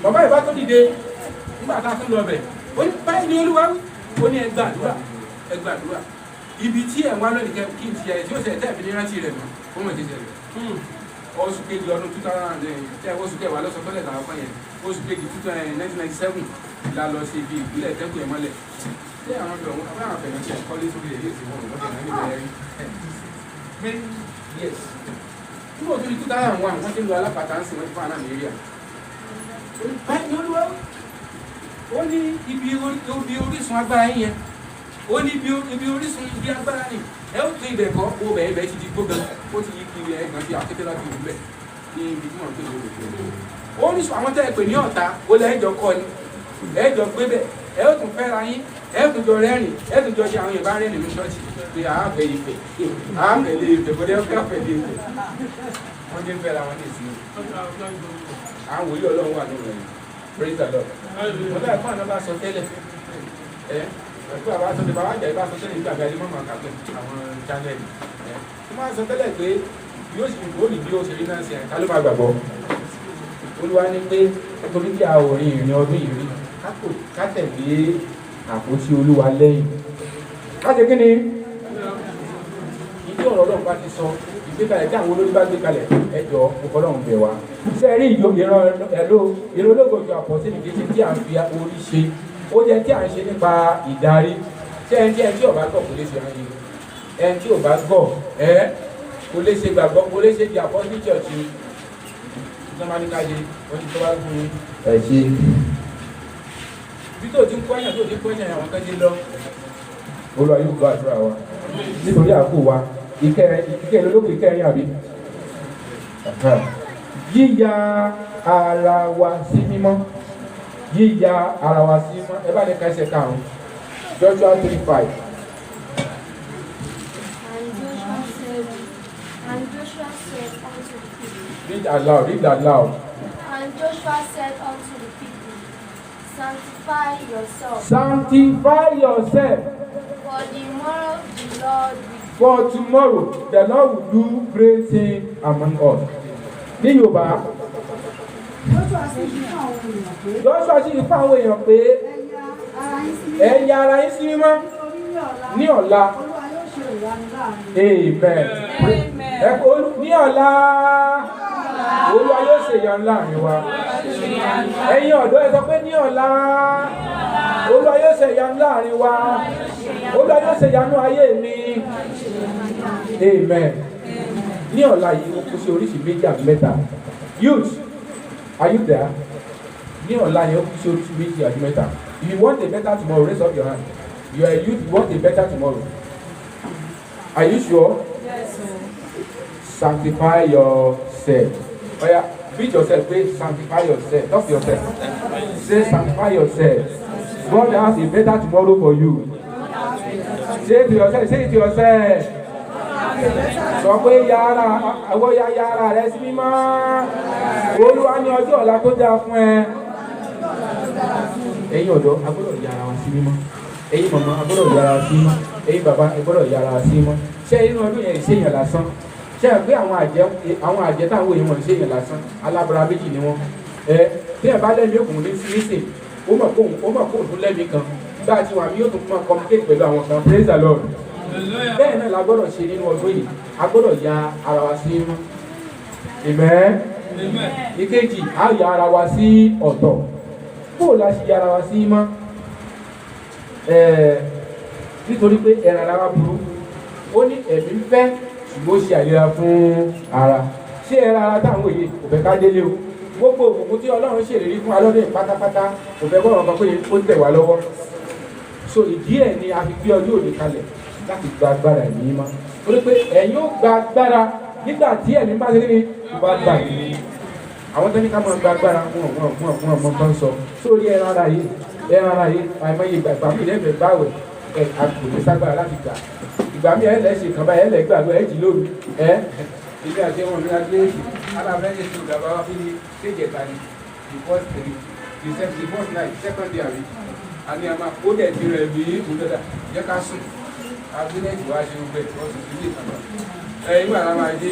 Speaker 1: bàbá ìbá tó dìde nígbà tá a tún lọ bẹ̀ ó ní báyìí ni Olúwa wí ó ní ẹ gbàdúrà ibi tí ẹ̀ ń wá lónìí kí n ti ẹ̀ tí ó ṣe ẹ̀tẹ́ ìfìdí rántí rẹ̀ mọ́ ó mọ̀ ìdíje rẹ̀ oṣù kejì ọdún 2000 oṣù kẹwàá lọ́sọ̀ tọ́lẹ̀ tàwọn fún yẹn oṣù kejì 1997 la lọ sí ibi ìpínlẹ̀ tẹ́kù ẹ̀ mọ́lẹ̀ tí àwọn ọ̀dọ́ àwọn àfẹ̀yàn tí ẹ̀ kọ́lé sórí ẹ̀ yóò ti wọ́n lọ́dẹ̀ náà níbẹ̀ rí yes nígbà tó di 2001 wọ́n ti lu alápàtà ń sìn wọ́n fún àná nàìjíríà báyìí olúwa ó ní ibi orísun agbára yín yẹn ó ní ibi orísun ibi agbára ni ẹ ó tún ibẹ̀ kọ́ ó bẹ̀ ti di gbógan ó ti yí kiri ẹ̀ gan bí akété láti ìlú bẹ̀ ní ibi tí wọ́n tó lè ó ní àwọn tẹ́ ẹ pè ní ọ̀tá ó lẹ́ ẹ̀jọ̀ kọ́ ni ẹ̀jọ̀ gbé bẹ̀ ẹ ó tún fẹ́ra yín ẹ tún jọ rẹ́rìn ẹ tún jọ ṣe àwọn Yorùbá rẹ́rìn ní ṣọ́ọ̀ṣì pé àáfẹ́ ìfẹ́ àáfẹ́ lè ìfẹ́ kó dé káfẹ́ lè ìfẹ́ wọ́n dé fẹ́ra wọn ní ìsinmi àwọn wòlíì Ọlọ́run wà nínú rẹ̀ praise the Lord wọ́n dá ẹ̀kọ́ àná bá sọ tẹ́lẹ̀ ẹ̀kọ́ àbá sọ tẹ́lẹ̀ bàbá àjà ìbá sọ tẹ́lẹ̀ nígbà bí alẹ́ mọ́mọ́ àkàtọ̀ àwọn channel wọ́n máa sọ tẹ́lẹ̀ pé yóò sì kó ní bí ó ṣe rí náà sí ẹ̀ka ló máa gbàgbọ́ Olúwa ní pé nítorí kí a ò rin ìrìn ọdún yìí rí ká tẹ̀lé àpótí Olúwa lẹ́yìn ká ṣe kí ni ìdí ọ̀rọ̀ Ọlọ́run bá ti sọ ìgbékalẹ̀ tí àwọn olórí bá gbé kalẹ̀ ẹjọ́ ọlọ́run bẹ̀ wá. Ṣé rí ìran olóògbé àpọ̀sílẹ̀ kejì tí à ń fi orí ṣe ó jẹ́ tí à ń ṣe nípa ìdarí ṣé ẹni tí ọba gbọ́ kò lè ṣe ayé ẹni tí ọba gbọ́ kò lè ṣe gbàgbọ́ kò lè ṣe di àpọ́sílẹ̀ church ìjọba-níkàyé wọ́n ti tó wá fún ẹ̀ ṣe. Bí tó ti ń kọ́yàn tó ti ń kọ́yàn àwọn kan ti lọ. Olúwa yóò gbọ́ àdúrà wa nítorí àkó wa ìkẹrin olókùn ìkẹrin àbí yíya ara wa sí mímọ́ yíya ara wa sí mímọ́ ẹ bá ní kẹsẹ̀ karùn-ún Joshua 3:5.
Speaker 4: And Joshua said unto the people.
Speaker 1: Read that loud.
Speaker 4: And Joshua said unto the people, sanctify yourself.
Speaker 1: Sanctify yourself.
Speaker 4: For tomorrow the Lord will.
Speaker 1: For tomorrow the Lord will do great things among us. Ní Yorùbá. Joshua sì fún àwọn èèyàn pé ẹ̀yà ara yín sí mímọ́ ní ọ̀la. Amen. Ní ọ̀la Olúwa yóò ṣe ìyanu láàrin wa. Ẹ̀yin ọ̀dọ́ ẹ sọ pé ní ọ̀la Olúwa yóò ṣe ìyanu láàrin wa. Olúwa yóò ṣe ìyanu ayé mi. Amen. Ní ọ̀la yìí ó kú sí oríṣi méjì àbí mẹ́ta. Youth, are you there? Ní ọ̀la yìí ó kú sí oríṣi méjì àbí mẹ́ta. If you want a better tomorrow, raise up your hand. You are a youth, you want a better tomorrow. Are you sure?
Speaker 3: Yes, sir.
Speaker 1: Sanctify yourself. Oh yeah, beat yourself, please. Sanctify yourself. Talk to yourself. Say sanctify yourself. God has a better tomorrow for you. Say it to yourself. Say it to yourself. Sọ pé àwọn yàrá rẹ sí mímọ́. Olúwa ní ọjọ́ ọ̀la tó dáa fún ẹ. Ẹ̀yin ọ̀dọ́ a gbọ́dọ̀ yàrá wa sí mímọ́. Ẹ̀yin màmá a gbọ́dọ̀ yàrá wa sí mímọ́. Ẹ̀yin bàbá a gbọ́dọ̀ yàrá wa sí mímọ́. Ṣé inú ọdún yẹn ìṣèyàn lásán? Ṣé ẹ pé àwọn àjẹ́ táwọn èèyàn wọ̀nyí ṣèyàn lásán? Alábàárà méjì ni wọ́n. Tí ẹ bá lẹ́mí òkùnkùn ní nísìn, ó mọ̀ kóhùn tó lẹ́mí kan. Bá a ti wà mí yóò tún máa communicate pẹ̀lú àwọn kan. Praise the Lord. Bẹ́ẹ̀ náà la gbọ́dọ̀ ṣe nínú ọdún yìí. A gbọ́dọ̀ ya ara wa sí mímọ́. Amen. Ìkejì, a ya ara wa sí ọ̀tọ̀. Bóò la ṣe ya ara wa sí mímọ́? Nítorí pé ẹran ara wa burú. Ó ní ẹ̀mí ń fẹ́ ṣùgbọ́n ó ṣe àìlera fún ara. Ṣé ẹran ara táwọn òye kò fẹ́ ká délé o? Gbogbo òkùnkùn tí Ọlọ́run ṣèlérí fún alọ́dún pátápátá kò fẹ́ kọ́ ọ̀rọ̀ kan pé ó tẹ̀ wá lọ́wọ́. So ìdí ẹ̀ ni a fi gbé ọdún òní kalẹ̀ láti gba agbára ẹ̀mí mímọ́. Torí pé ẹ̀yin ó gba agbára nígbà tí ẹ̀mí bá ṣe ní bá gbà yìí. Àwọn tẹ́ni ká máa gba agbára wọn bá ń sọ. Sórí ẹran ara yìí àìmọye ìgbà mi lẹ́fẹ̀ẹ́ gbàwẹ̀ àgbòdì ságbára láti gbà. Ìgbà mi ẹ̀ lẹ́sìn kan báyìí ẹ̀ lẹ́gbàgbọ́ ẹ̀ jì lóru ilé àti ẹ̀wọ̀n ní adúlẹ̀ṣì alábẹ́rẹ́ ètò ìjọba wa fi ní kéde ẹ̀ka ni the first night second day àbí àní àmà ó dẹ̀ ti rẹ̀ bí ìbúdọ́dà jẹ́ ká sùn agbẹ́lẹ́jì wá ṣe gbẹ ọ̀sùn sí ilé ìkànnà ìgbà la máa dé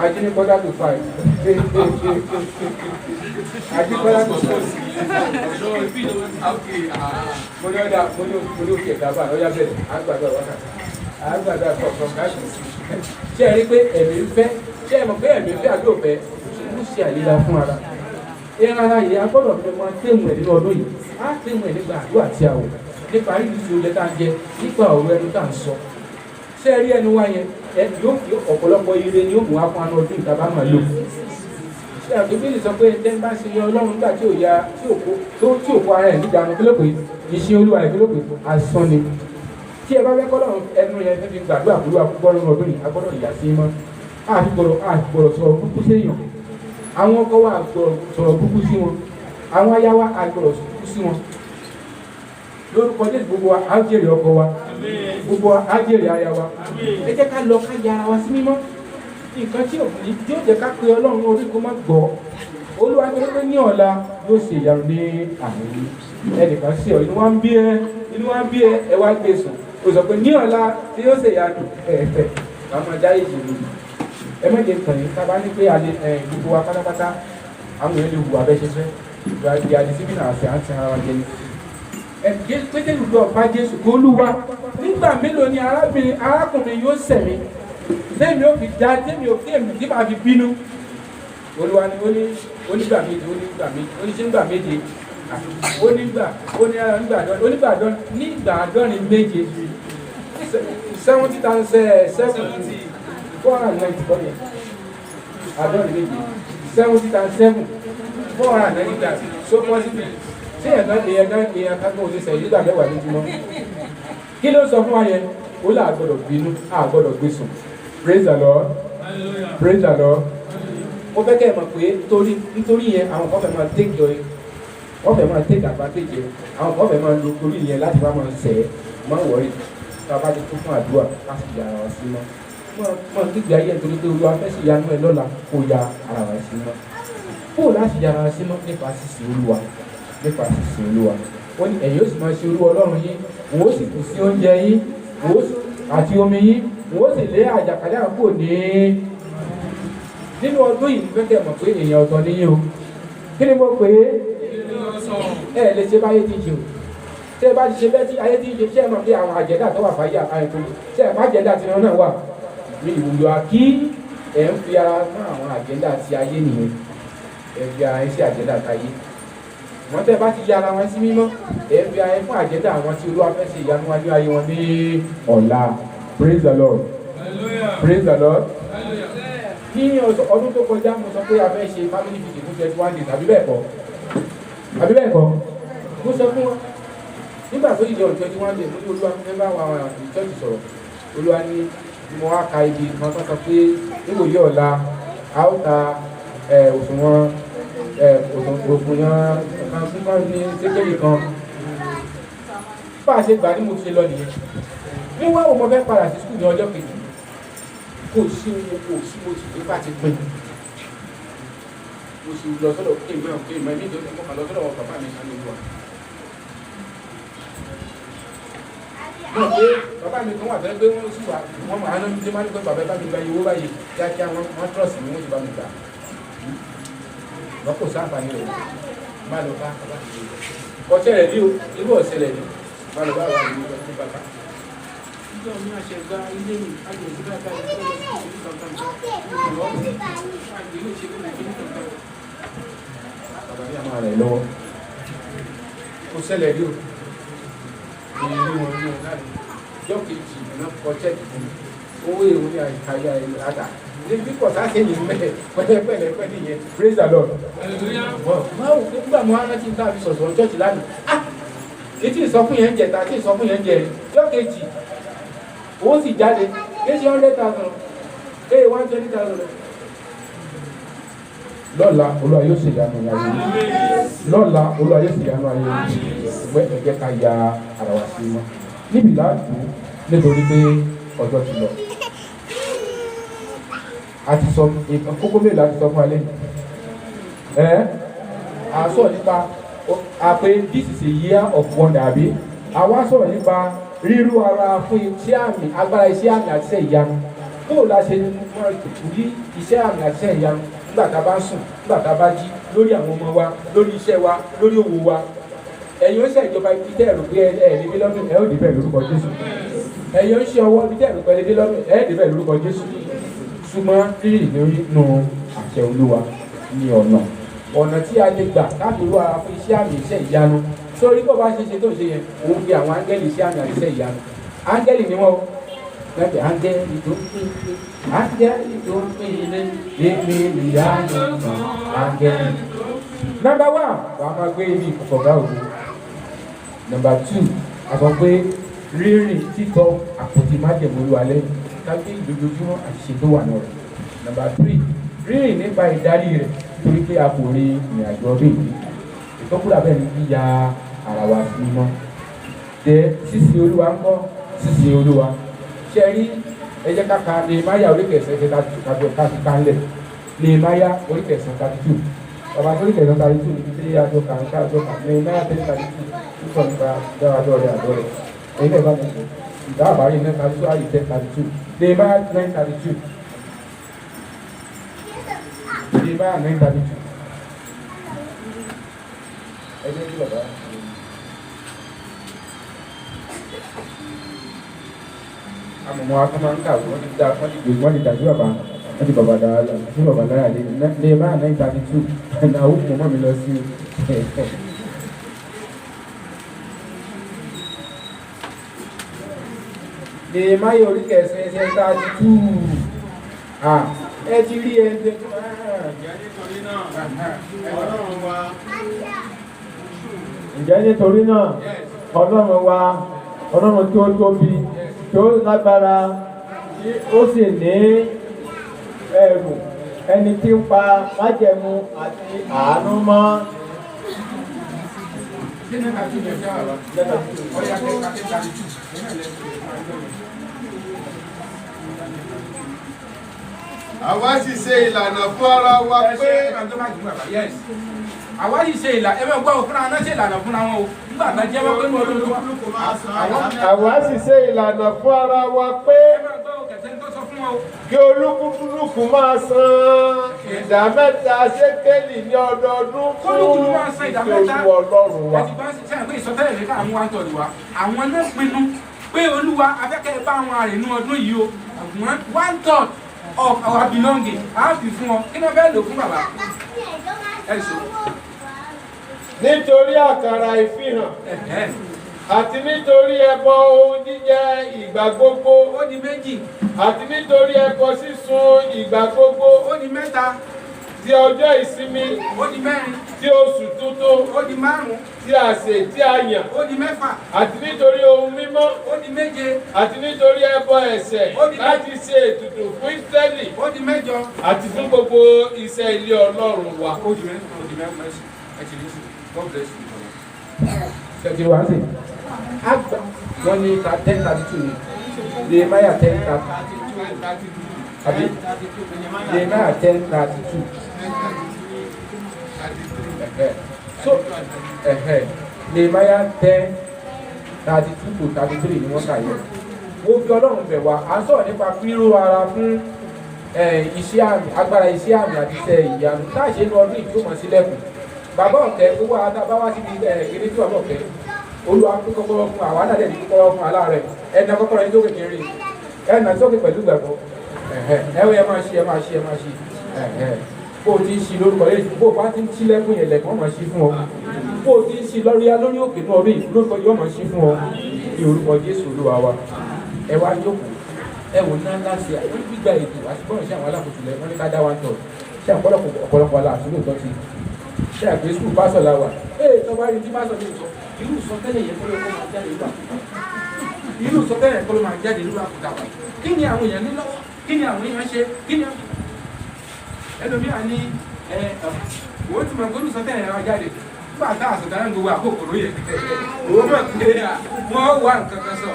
Speaker 1: ají ní quarter to 5 ají quarter to 4 mo ní ọ̀dà mo ní òkè ìdábà lọ́yà bẹ̀rẹ̀ àgbàdo wákàtí àgbàdo àkọ́kọ́ káàkiri ṣé ẹ rí pé ẹ̀mí ń fẹ́ ṣé ẹ mọ̀ pé ẹ̀mí ń fẹ́ àbí òfẹ́ ó ṣe àyíra fún ara ìran ara yìí a gbọ́dọ̀ fi máa tẹ̀mù ẹ̀ nínú ọdún yìí á tẹ̀mù ẹ̀ nígbà àdúrà tí a wò nípa ìrísí oúnjẹ tá à ń jẹ nípa ọ̀rọ̀ ẹnu tá à ń sọ ṣé ẹ rí ẹnu wa yẹn ẹ yóò fi ọ̀pọ̀lọpọ̀ ire ni ó mú wá fún anú ọdún ìta bá máa lò ṣé àgbébílì sọ pé ẹni bá ṣe yan ọlọ́run nígbà tí ò ya tí òkú ara ẹ̀ níjànú kí ló pé ìṣe olúwa rẹ̀ kí ló pé asán ni tí ẹ bá fẹ́ kọ́lọ́run ẹnu yẹn fi gbàdúrà pẹ̀lú àkókò ọdún yìí a gbọ́dọ̀ ìyá sí mọ́ àgbọ̀rọ̀ sọ̀rọ̀ kúkú séèyàn àwọn ọkọ wa sọ̀rọ̀ kúkú sí wọn àwọn aya wa àgbọ̀rọ̀ kúkú sí wọn lórúkọ Jésù gbogbo wa á jèrè ọkọ wa gbogbo wa á jèrè aya wa ẹ jẹ́ ká lọ ká yára wa sí mímọ́ nǹkan tí yóò jẹ́ ká pe Ọlọ́run orí kó má gbọ́ Olúwa tó pé ní ọ̀la yóò ṣe ìyanu ní àárín ẹnìkan sí ọ inú wa ń bí ẹ wá gbé sùn o sọ pé ní ọ̀la tí yóò ṣe ìyanu ẹ̀ẹ́fẹ̀ màmá dá èjì mi ẹ má jẹ tàn yín tábà ní pé gbogbo wa pátápátá àwọn èèyàn lè hùwà bẹ́ẹ̀ ṣe fẹ́ ìyá àdìsíbí náà àti àǹtí ara wa jẹ ní. pétérù lọ bá Jésù kó Olúwa nígbà mélòó ni arákùnrin yóò sẹ̀mí tẹ́mi ò fi dá tẹ́mi ò tẹ́mi tí màá fi bínú Olúwa ni onígbà méje oníṣẹ́ngbà méje onígbà àádọ́rin méje 70,000 490 kọ́ni àádọ́rin méje 70,000 490 so possible ṣé èèyàn kan kó o ti sẹ̀yìn nígbà mẹ́wàá lójúmọ́ kí ló sọ fún wa yẹn ó là gbọ́dọ̀ bínú àgbọ́dọ̀ gbé sùn praise the Lord praise the Lord mo fẹ́ kẹ́ ẹ̀ mọ̀ pé nítorí yẹn àwọn kan fẹ́ máa take joy wọ́n fẹ́ máa take advantage yẹn àwọn kan fẹ́ máa lo torí yẹn láti máa sẹ̀ ẹ́ máa wọ̀rí tá a bá ti kún fún àdúrà láti yàrá wa sí mọ́ mọ́ gbígbé ayé nítorí pé Olúwa fẹ́ sí ìyanu ẹ̀ lọ́la kó ya ara wa sí mọ́ kó láti yàrá wa sí mọ́ nípa sísìn Olúwa wọ́n ní ẹ̀yin ó sì máa ṣe Olúwa Ọlọ́run yín wọ́n ó sì kù sí oúnjẹ yín àti omi yín wọ́n ó sì lé àjàkálẹ̀ àpò nínú ọdún yìí fẹ́ kẹ́ mọ̀ pé èèyàn ọ̀tọ̀ níyìn o kí ni mo pè é lè ṣe báyé ti jù tẹ́ ẹ bá ti ṣe bẹ́ẹ̀ tí ayé ti ń ṣe ṣé ẹ mọ̀ pé àwọn àjẹ́dà tó wà fàyè àkáyẹ̀tò ṣé ẹ má àjẹ́dà tí wọn náà wà ní ìwúlò àkí ẹ̀ ń fi ara mọ́ àwọn àjẹ́dà ti ayé nìyẹn ẹ̀ fi ara ẹ̀ sí àjẹ́dà táyé wọ́n tẹ́ ẹ bá ti yára wọn sí mímọ́ ẹ̀ fi ara ẹ̀ fún àjẹ́dà àwọn tí Olúwa fẹ́ ṣe ìyanu wájú ayé wọn ní ọ̀la praise the Lord praise the Lord ní ọdún tó kọjá mo sọ pé a fẹ́ ṣe family meeting fún 21 days àbí bẹ́ẹ̀ kọ́ mo sọ fún wọn nígbà tó ìjọ 21 days mo ní Olúwa fẹ́ bá wa ìjọ́sì sọ̀rọ̀ Olúwa ní mo wá ka ibi kan tó sọ pé níwòye ọ̀la a ó ta òṣùwọ̀n kan ní sékèlì kan bá a ṣe gbà ní mo ṣe lọ nìyẹn ní wá o mo fẹ́ padà sí skul ní ọjọ́ kejì kò sí mo ti pé bá ti pín mo sì lọ sọ́dọ̀ kéèmọ̀ ẹ̀mí ìjọba ẹ̀kọ́ kan lọ sọ́dọ̀ bàbá mi kan ní ìlú wa. Mo pé bàbá mi kan wà bẹ́ẹ̀ pé wọ́n sì wà wọ́n máa ń ṣe máa ń pẹ́ bàbá mi gba owó báyìí kíákíá wọ́n trọ́ọ̀sì ni wọ́n ti bá mi gbà. Wọ́n kò sáǹfààní rẹ̀ má lọ bá bàbá mi. Ọ̀sẹ̀ rẹ̀ ní o irú ọ̀sẹ̀ rẹ̀ ní má lọ bá wà ní ọdún bàbá. Ìjọ mi àṣẹ gba ilé mi àgbẹ̀ ìdílé àgbà ìdílé lọ sí ìlú kankan kan. Bàbá mi àmà rẹ̀ lọ́wọ́. Kò ṣẹlẹ̀ rí o. Ìlú wọn ní ọ̀gá rẹ̀. Ìjọ kejì náà kọ chẹ́ẹ̀kì fún mi. Owó èrò ní àyà àdá. Ní kò sáṣẹ́ yìí mẹ́ pẹ̀lẹ́pẹ̀lẹ́pẹ̀ nìyẹn. Praise the Lord. Báwo nígbà mo á rántí nǹkan àbí sọ̀tọ̀ chọ́ọ̀chì lánàá. Ètí ìsọfún yẹn ń jẹta, àti ìsọfún yẹn ń jẹ. Ìjọ kejì owó sì jáde. Kéṣe 100,000. Kéè 120,000. Lọ́la Olúwa yóò ṣe ìyanu ayé lọ́la Olúwa yóò ṣe ìyanu ayé ìwé ẹ̀jẹ̀ ká ya ara wa sí mọ́ níbi láàbù nítorí pé ọjọ́ ti lọ. A ti sọ kókó mélòó láti sọ fún alẹ́ a sọ nípa àpè this is a year of wonder àbí àwa sọ̀rọ̀ nípa rírú ara fún iṣẹ́ àmì agbára iṣẹ́ àmì àti iṣẹ́ ìyanu bóò la ṣe mọ rí iṣẹ́ àmì àti iṣẹ́ ìyanu nígbà tá a bá sùn nígbà tá a bá jí lórí àwọn ọmọ wa lórí iṣẹ́ wa lórí òwò wa ẹ̀yin ó ṣe ìjọba ibi tẹ́ ẹ̀rù pé ẹ̀ẹ́dẹ́gbẹ́ lọ́dún ẹ̀ ó dé bẹ́ẹ̀ lórúkọ Jésù ẹ̀yin ó ṣe ọwọ́ ibi tẹ́ ẹ̀rù pé ẹ̀ẹ́dẹ́gbẹ́ lọ́dún ẹ̀ ó dé bẹ́ẹ̀ lórúkọ Jésù súnmọ́ rírì nínú àṣẹ Olúwa ní ọ̀nà tí a lè gbà láti wá fún iṣẹ́ àmì iṣẹ́ ìyanu sórí bó bá ṣe tó ṣe yẹn òun fi àwọn áńgẹ́lì iṣẹ́ àmì àti iṣẹ́ ìyanu áńgẹ́lì ni wọ́n láti áńgẹ́lì tó ń pè é áńgẹ́lì tó ń pè é èmi ìyanu áńgẹ́lì. Number 1 wà á máa gbé ibi ìkọ̀kọ̀gá òdo. Number 2 a sọ pé rírìn títọ́ àpótí májẹ̀mú Olúwa lẹ́yìn tàbí lójoojúmọ́ àṣìṣe tó wà náà rẹ̀. Number 3 rírìn nípa ìdarí rẹ̀ torí pé a kò rí ìrìnàjò ọdún yìí ìtọ́kùlà bẹ́ẹ̀ ni yíya ara wa sí mímọ́ jẹ́ sísìn Olúwa ń kọ́ sísìn Olúwa ṣe rí ẹjẹ́ káka Nehemiah oríkẹ̀sẹ̀ ṣe kájú kánlẹ̀ Nehemiah oríkẹ̀sẹ̀ 32 bàbá oríkẹ̀sẹ̀ 32 ní tí àjọ kan káàjọ kan Nehemiah 32 ń sọ nípa dáradọ́ rẹ̀ àjọ rẹ̀ ẹ̀yìn ẹ̀bá mi ìdá àbáyé 932 àyè 1032 Nehemiah 932 Nehemiah 932 ẹgbẹ́ tí bàbá àmọ̀mọ́ akọ́mọ́ ń kàwé wọ́n ti dàjú bàbá wọ́n ti bàbá dára lọ sí bàbá lára lé Nehemiah 932 ẹ̀nà àwọn mọ̀mọ́ mi lọ sí Nehemiah oríkẹ̀ẹ́sẹ̀ ẹsẹ̀ 32 ẹ ti rí ẹgbẹ́ tó
Speaker 5: ǹjẹ́ nítorí náà Ọlọ́run wa Ọlọ́run tí ó tóbi tí ó lágbára tí ó sì ní ẹ̀rù ẹni tí ń pa májẹ̀mú àti àánú mọ́.
Speaker 2: Àwa sì ṣe ìlànà fún ara wa pé
Speaker 1: àwa yìí ṣe ìlànà ẹ bẹ gbọ́ òfin àwọn náà ṣe ìlànà fúnra wọn o nígbà tá a jẹ́ wọ́n pé ní ọdún tó
Speaker 2: àwa sì ṣe ìlànà fún ara wa pé kí olúkúlùkù máa san ìdá mẹ́ta ṣékélì ní ọdọọdún fún ìfẹ́ Ọlọ́run wa.
Speaker 1: ẹ ti bá ṣe àgbé ìsọtẹ́lẹ̀ ní káwọn wá ń tọ̀lù wa àwọn náà pinnu pé Olúwa afẹ́kẹ́ bá àwọn àrè ní ọdún yìí o 1/3 of our belonging a fi fún ọ kí ni wọ́n fẹ́ lò fún bàbá ẹ sọ.
Speaker 2: Nítorí àkàrà ìfihàn àti nítorí ẹbọ ohun jíjẹ ìgbà gbogbo
Speaker 1: ó di méjì
Speaker 2: àti nítorí ẹbọ sísun ìgbà gbogbo
Speaker 1: ó di mẹ́ta
Speaker 2: ti ọjọ́ ìsinmi
Speaker 1: ó di mẹ́rin
Speaker 2: ti oṣù tuntun
Speaker 1: ó di márùn
Speaker 2: ti àsè tí a yàn
Speaker 1: ó di mẹ́fà
Speaker 2: àti nítorí ohun mímọ́
Speaker 1: ó di méje
Speaker 2: àti nítorí ẹbọ ẹ̀ṣẹ̀ láti ṣe ètùtù fún Ísírẹ́lì
Speaker 1: ó di mẹ́jọ
Speaker 2: àti fún gbogbo iṣẹ́ ilé Ọlọ́run wa.
Speaker 1: ó di mẹ́fà ó di mẹ́fà ẹ ti ní sùn God bless you. ṣètìlú wá sí àgbà wọn ní 10:32 ni Nehemiah 10:32 àbí Nehemiah 10:32 so Nehemiah 10:32 to 33 ni wọ́n kà yẹ. Mo fi Ọlọ́run bẹ̀ wá à ń sọ̀rọ̀ nípa ríró ara fún iṣẹ́ àmì agbára iṣẹ́ àmì àti iṣẹ́ ìyanu tá a ṣe ní ọdún ìjọmọ̀ sílẹ̀kùn bàbá ọ̀kẹ́ gbogbo àtàbá wá síbi kéde tí bàbá ọ̀kẹ́ Olúwa tó kọ́kọ́rọ́ fún àwa náà dẹ̀bi kọ́kọ́rọ́ fún aláàrẹ̀ ẹ̀dá kọ́kọ́rọ́ ẹni tó kékeré ẹ̀dá sókè pẹ̀lú gbàgbọ́ ẹ̀wẹ̀ ẹ máa ṣe bó o ti ń ṣi lórúkọ yẹn bó o bá ti ń ṣí lẹ́kùn yẹn lẹ́kùn ọmọ ṣí fún ọ bó o ti ń ṣi lórí òkè náà rí lórúkọ yóò mọ̀ ṣí fún ọ ní orúkọ Jésù Olúwa wa ẹ wá jókòó ẹ wò ná ńlá sí àwọn gbígba ètò àti bọ́ọ̀lù sí àwọn alákòóso lẹ wọ́n ní ká dá wa ń tọ̀ ṣé ọ̀pọ̀lọpọ̀ aláàtú lóòótọ́ sí ṣé àgbẹ̀ skul pásọ̀ la wà tọ́ba rí tí pásọ̀ lè sọ irú sọtẹ́lẹ̀ yẹn kọ́ ló máa jáde nígbà irú sọtẹ́lẹ̀ yẹn kọ́ ló máa jáde nígbà kúta wa kí ni àwọn èèyàn ní lọ́wọ́ kí ni àwọn èèyàn ṣe kí ni ẹlòmíà ní wọ́n ti mọ̀ pé irú sọtẹ́lẹ̀ yẹn wá jáde nígbà tá àsọtẹ́lẹ̀ gbogbo àkókò ló yẹ wọ́n mọ̀ pé wọ́n wà nǹkan kan sọ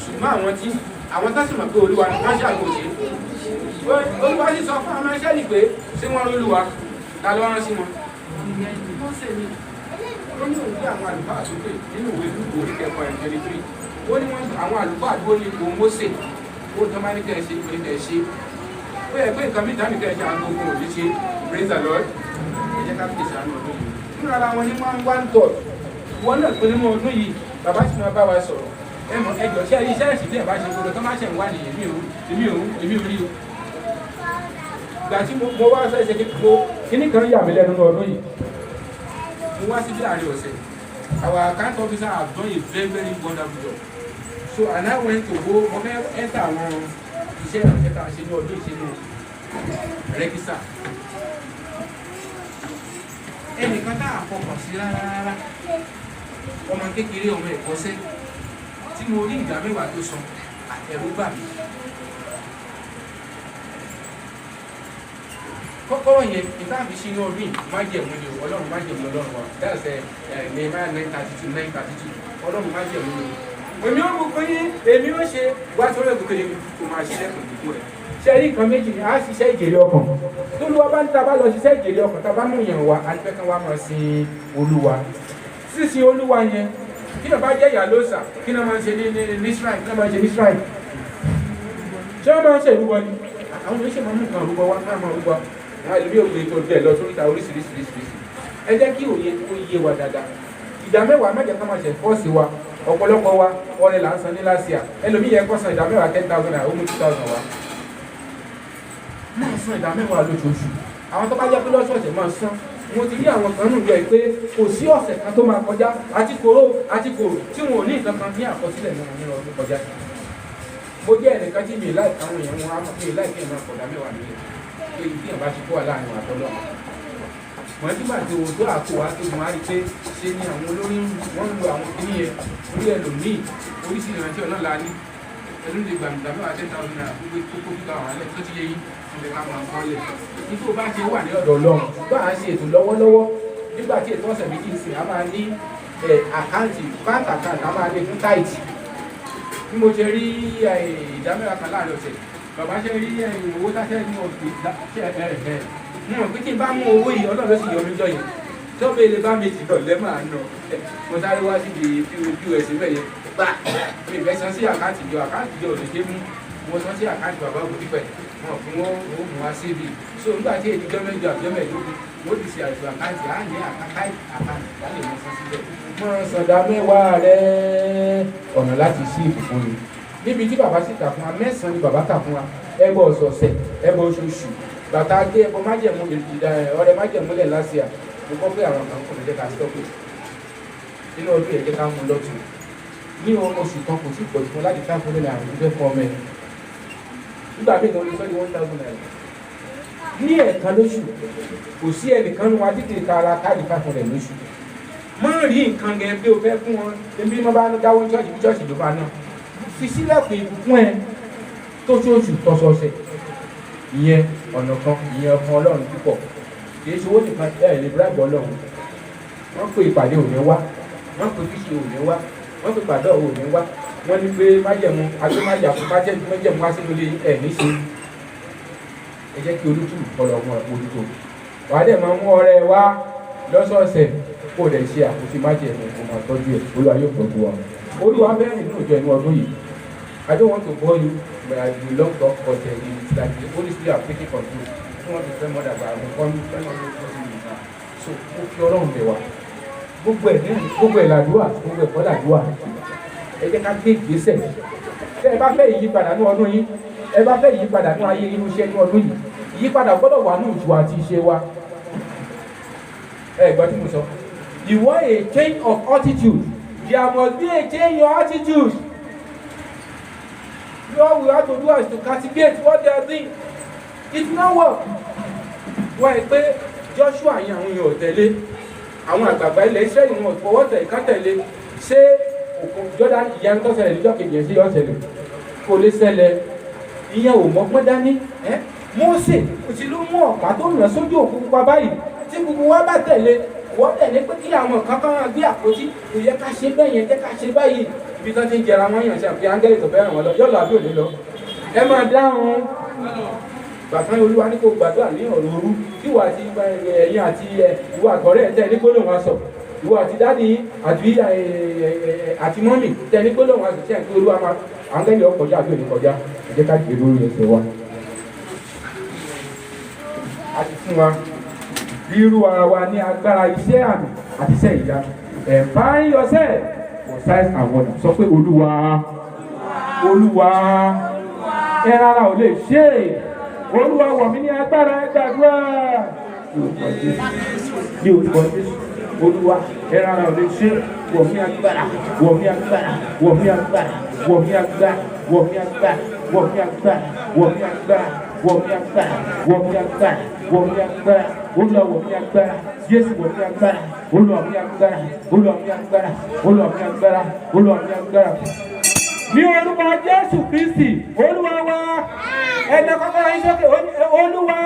Speaker 1: ṣùgbọ́n àwọn tó sì mọ̀ pé Olúwa ni wọ́n ṣàkóso Olúwa sì sọ fún àwọn ẹṣẹ́ nì pé ṣé wọ́n rí Olúwa ta ló rán sí wọn. wọ́n ṣe ní ó ní òun gbé àwọn àlùfáà sókè nínú ìwé Lúùkù orí kẹfà ẹ̀jẹ̀rì 3 ó ní àwọn àlùfáà dúró ní ipò Mósè ó tán máa ní kẹ́ ẹ ṣe ìpè kẹ́ ẹ ṣe ó yẹ pé nǹkan mìíràn ní kẹ́ ẹ ṣe àwọn ogun òbí ṣe praise the Lord ẹ jẹ́ ká fi ṣàánú ọdún yìí nínú ara wọn ní one third wọn náà pé nínú ọdún yìí bàbá sì máa bá wa sọ̀rọ̀ ẹ mọ̀ ẹ jọ ṣe iṣẹ́ ẹ̀sìn tí ẹ̀ bá ṣe gbogbo tó máa ṣe ń wá nìyẹn èmi ò rí o ìgbà tí mo wá fẹ́ ṣe kíní kan yà mí lẹ́nu ọdún yìí mo wá sí láàrin ọ̀sẹ̀ our account officer have done a very very wonderful job so and I went to go mo fẹ́ enter àwọn iṣẹ́ ìrànṣẹ́ tá a ṣe ní ọdún ìṣẹ́nu rẹ́gísà ẹnìkan tá a fọkàn sí rárá ọmọ kékeré ọmọ ẹ̀kọ́ṣẹ́ tí mo rí ìdá mẹ́wàá tó san ẹ̀rù bà mí. kọ́kọ́rọ́ yẹn ìtàbí sí inú ọdún májẹ̀mú ni ọlọ́run májẹ̀mú ọlọ́run wa that's Nehemiah 9:32 ọlọ́run májẹ̀mú ni èmi ó mú pé èmi ó ṣe wá tó lẹ́kùn kéde kò máa ṣiṣẹ́ pẹ̀lú ìdíkù rẹ̀ ṣe rí nǹkan méjì ni a ṣiṣẹ́ ìjèrè ọkàn tó lọ́wọ́ bá ń ta bá lọ ṣiṣẹ́ ìjèrè ọkàn tá a bá mú yẹn wa a ní pẹ́ kán wá máa sin olúwa sísin olúwa yẹn kí ló bá jẹ́ ìyá lóòsà kí ló máa ń ṣe ní Israel kí ló máa ń ṣe ní Israel ṣé wọ́n máa ń ṣe ìrúbọ ni àwọn oníṣẹ́ máa ń mú nǹkan ìrúbọ wá ká máa rúbọ àwọn ìlú yóò gbé tó bẹ́ẹ̀ lọ sórí ta oríṣiríṣi ẹ jẹ́ kí òye ó yé wa dáadáa ìdá mẹ́wàá mẹ́jọ ká máa ṣe fọ́ọ̀sì wa ọ̀pọ̀lọpọ̀ wa ọrẹ là ń san ní lásìá ẹlòmíì yẹ kó san ìdá mẹ́wàá 10,000 naira ó mú 2,000 wa máa san ìdá mẹ́wàá lóṣooṣù àwọn tó bá jẹ́ pé lọ́sọ̀ọ̀sẹ̀ máa san mo ti rí àwọn kan nù yọ pé kò sí ọ̀sẹ̀ kan tó máa kọjá àti kòró tí wọn ò ní nǹkan kan ní àkọsílẹ̀ náà nínú ọdún kọjá mo jẹ́ ẹnìkan tí mi láì àwọn èèyàn wọn á mọ̀ pé láì kí ẹ̀ máa kọ̀dá mẹ́wàá nílẹ̀ pé ìdí ẹ̀ bá ti kó wà láàrin àtọ́lọ́ wọ́n ti gbà tí o tó àpò wa tó máa rí pé ṣe ni àwọn olórí wọ́n ń lo àwọn kìíní yẹn orí ẹlòmíì oríṣi ìrántí ọ̀nà la ní ẹnu lè gbà nígbà mẹ́wàá 10,000 naira gbogbo kókó kíkà àwọn alẹ́ tó ti yẹ yín ilẹ̀ ká máa kọ́ lẹ̀ nígbà tó bá ṣe wà ní ọ̀dọ̀ Ọlọ́run bá a ṣe ètò lọ́wọ́lọ́wọ́ nígbà tí ètò ọ̀sẹ̀ méjì ń sìn a máa ní àkáǹtì bank account a máa ní fún táìtì bí mo ṣe rí ìdámẹ́wàá kan láàrin ọ̀sẹ̀ bàbá ṣe rí owó táṣẹ́ ní ọ̀sẹ̀ mo pé kí n bá mú owó yìí Ọlọ́run sì yọ mí jọ yẹn tó bẹ́ẹ̀ lè bá mi jì lọ lẹ́mọ̀ àná mo sáré wá síbi pos bẹ́ẹ̀ yẹn gbà mi ìfẹ́ san sí àkáǹtì jọ ò lè ṣe mú mo san sí àkáǹtì bàbá òkú pẹ̀ wọn fún wọn ó mú wá síbi so nígbà tí èdè jọ́mẹ́jọ àjọmẹ́ẹ̀dógún mo ti ṣe àìsàn àkáǹtì á ní àkáǹtì á lè mọ san síbẹ̀. mo sọ̀dá mẹ́wàá rẹ ọ̀nà láti sí ìfún mi níbi tí bàbá sì kà fún wa mẹ́sàn-án ni bàbá kà fún wa ẹbọ ọ̀sọ̀ọ̀sẹ̀ ẹbọ oṣooṣù bàtà dé ẹbọ májẹ̀mú ọrẹ májẹ̀mú lẹ̀ lásìá mo gbọ́ pé àwọn kan kò ní jẹ́ ká stop it nínú ọdún yẹn jẹ́ ká mú lọ́tún ní oṣù kan kò sí pọ̀jù fún láti ká fún lẹ́nu àwọn ìgbẹ́ fún ọmọ ẹ̀ nígbà míì lórí sọ́ni 1,000 naira ní ẹ̀ẹ̀kan lóṣù kò sí ẹnìkan nu wa títí ká ara káàdì 500 lóṣù mọ́ rí nǹkan gẹ̀ bí o fẹ́ fún wọn ebi mọ́ bá dáwọ́ chọ́ọ̀chì bí chọ́ọ̀chì ló bá náà fi sílẹ̀kùn ìbùkún ẹ tó ṣoṣù tọ́sọ̀ọ̀sẹ̀ ìyẹn ọ̀nà kan ìyẹn ọkàn Ọlọ́run púpọ̀ kìí ṣe owó nìkan lè bíráàbù Ọlọ́run wọ́n pe ìpàdé òní wá wọ́n pe fíṣe òní wá wọ́n pe ìpàdé òní wá wọ́n ní pé májẹ̀mú agbémájà fún májẹ̀mú wá sínú ilé ẹ̀ níṣe ẹ jẹ́ kí olútùrù kọlọ̀ ọmọ olùtò wà á dẹ̀ máa mú ọrẹ wá lọ́sọ̀ọ̀sẹ̀ kó dẹ̀ ṣe àkóso májẹ̀mú kó máa tọ́jú ẹ̀ Olúwa yóò tọ́jú wa Olúwa bẹ́ẹ̀ nínú ìjọ inú ọdún yìí I don't want to bore you but I will love God for the it's like the Holy Spirit have taken control I don't want to spend more than I will come spend more than 20 minutes now so mo fi Ọlọ́run bẹ̀ wá gbogbo ẹ̀ làdúrà gbogbo ẹ̀kọ́ làdúrà ẹ jẹ́ ká gbé ìgbésẹ̀ tẹ́ ẹ bá fẹ́ ìyípadà ní ọdún yìí ẹ bá fẹ́ ìyípadà ní ayé inú iṣẹ́ ní ọdún yìí ìyípadà gbọ́dọ̀ wà ní ìjù àti ìṣe wa ẹ gbọ́ tí mo sọ you want a change of attitude there must be a change in your attitude all we have to do is to cultivate what they are doing it no work wọ́n ẹ pé Joshua yẹn àwọn èèyàn ò tẹ̀lé àwọn àgbààgbà ilẹ̀ Israẹli wọn fọwọ́ tẹ̀ ká tẹ̀lé ṣé òkun Jordan ìyẹn tó ṣẹlẹ̀ níjọ́ kejì ẹ̀ sí yọ̀ ṣẹlẹ̀ kò lè ṣẹlẹ̀ ìyẹn ò mọ́gbọ́n dání Mósè òsì ló mú ọ̀pá tó nà sójú òkú pupa báyìí tí gbogbo wa bá tẹ̀lé wọ́n tẹ̀lé pé kí àwọn kankan gbé àpótí kò yẹ ká ṣe bẹ́ẹ̀ yẹn jẹ́ ká ṣe báyìí ibi tó ti ń jẹra wọn yàn sí àfi áńgẹ́lì tó fẹ́ràn wọn lọ yọ̀lọ̀ àbí òní lọ ẹ máa dáhùn bàtà Olúwa ní kò gbàdúrà ní ọ̀rọ̀ òru ìwọ àti ẹ̀yin àti ìwọ àgọ́rẹ́ tẹ̀ ní gbólóhùn aṣọ ìwọ àti dáàdì àti mọ́mì tẹ̀ ní gbólóhùn aṣọ tí ẹ̀ ń pé Olúwa máa áńgẹ́lì ọkọjá àbí òní kọjá ẹ jẹ́ ká dìde lórí ẹsẹ̀ wa. A ti fún wa rírú ara wa ní agbára iṣẹ́ àmì àti iṣẹ́ ìyanu. Empowering yourself for signs and wonders. Sọ pé Olúwa, Olúwa, ẹ rárá ò lè ṣe é. Olúwa wọ̀ mí ní agbára ẹ gbàdúrà. Ní orúkọ Jésù. Olúwa, ẹ rárá ò lè ṣe é. Wọ̀ mí agbára, wọ̀ mí agbára, wọ̀ mí agbára, wọ̀ mí agbára, wọ̀ mí agbára, wọ̀ mí agbára, wọ̀ mí agbára, wọ̀ mí agbára, wọ̀ mí agbára, wọ̀ mí agbára. Olúwa wọ̀ mí agbára. Jésù wọ̀ mí agbára. Olúwa mí agbára. Olúwa mí agbára. Olúwa mí agbára. Olúwa mí agbára. Ní orúkọ Jésù Kristi, Olúwa wa, ẹ̀dá kọ́kọ́rọ́ yín sókè, Olúwa.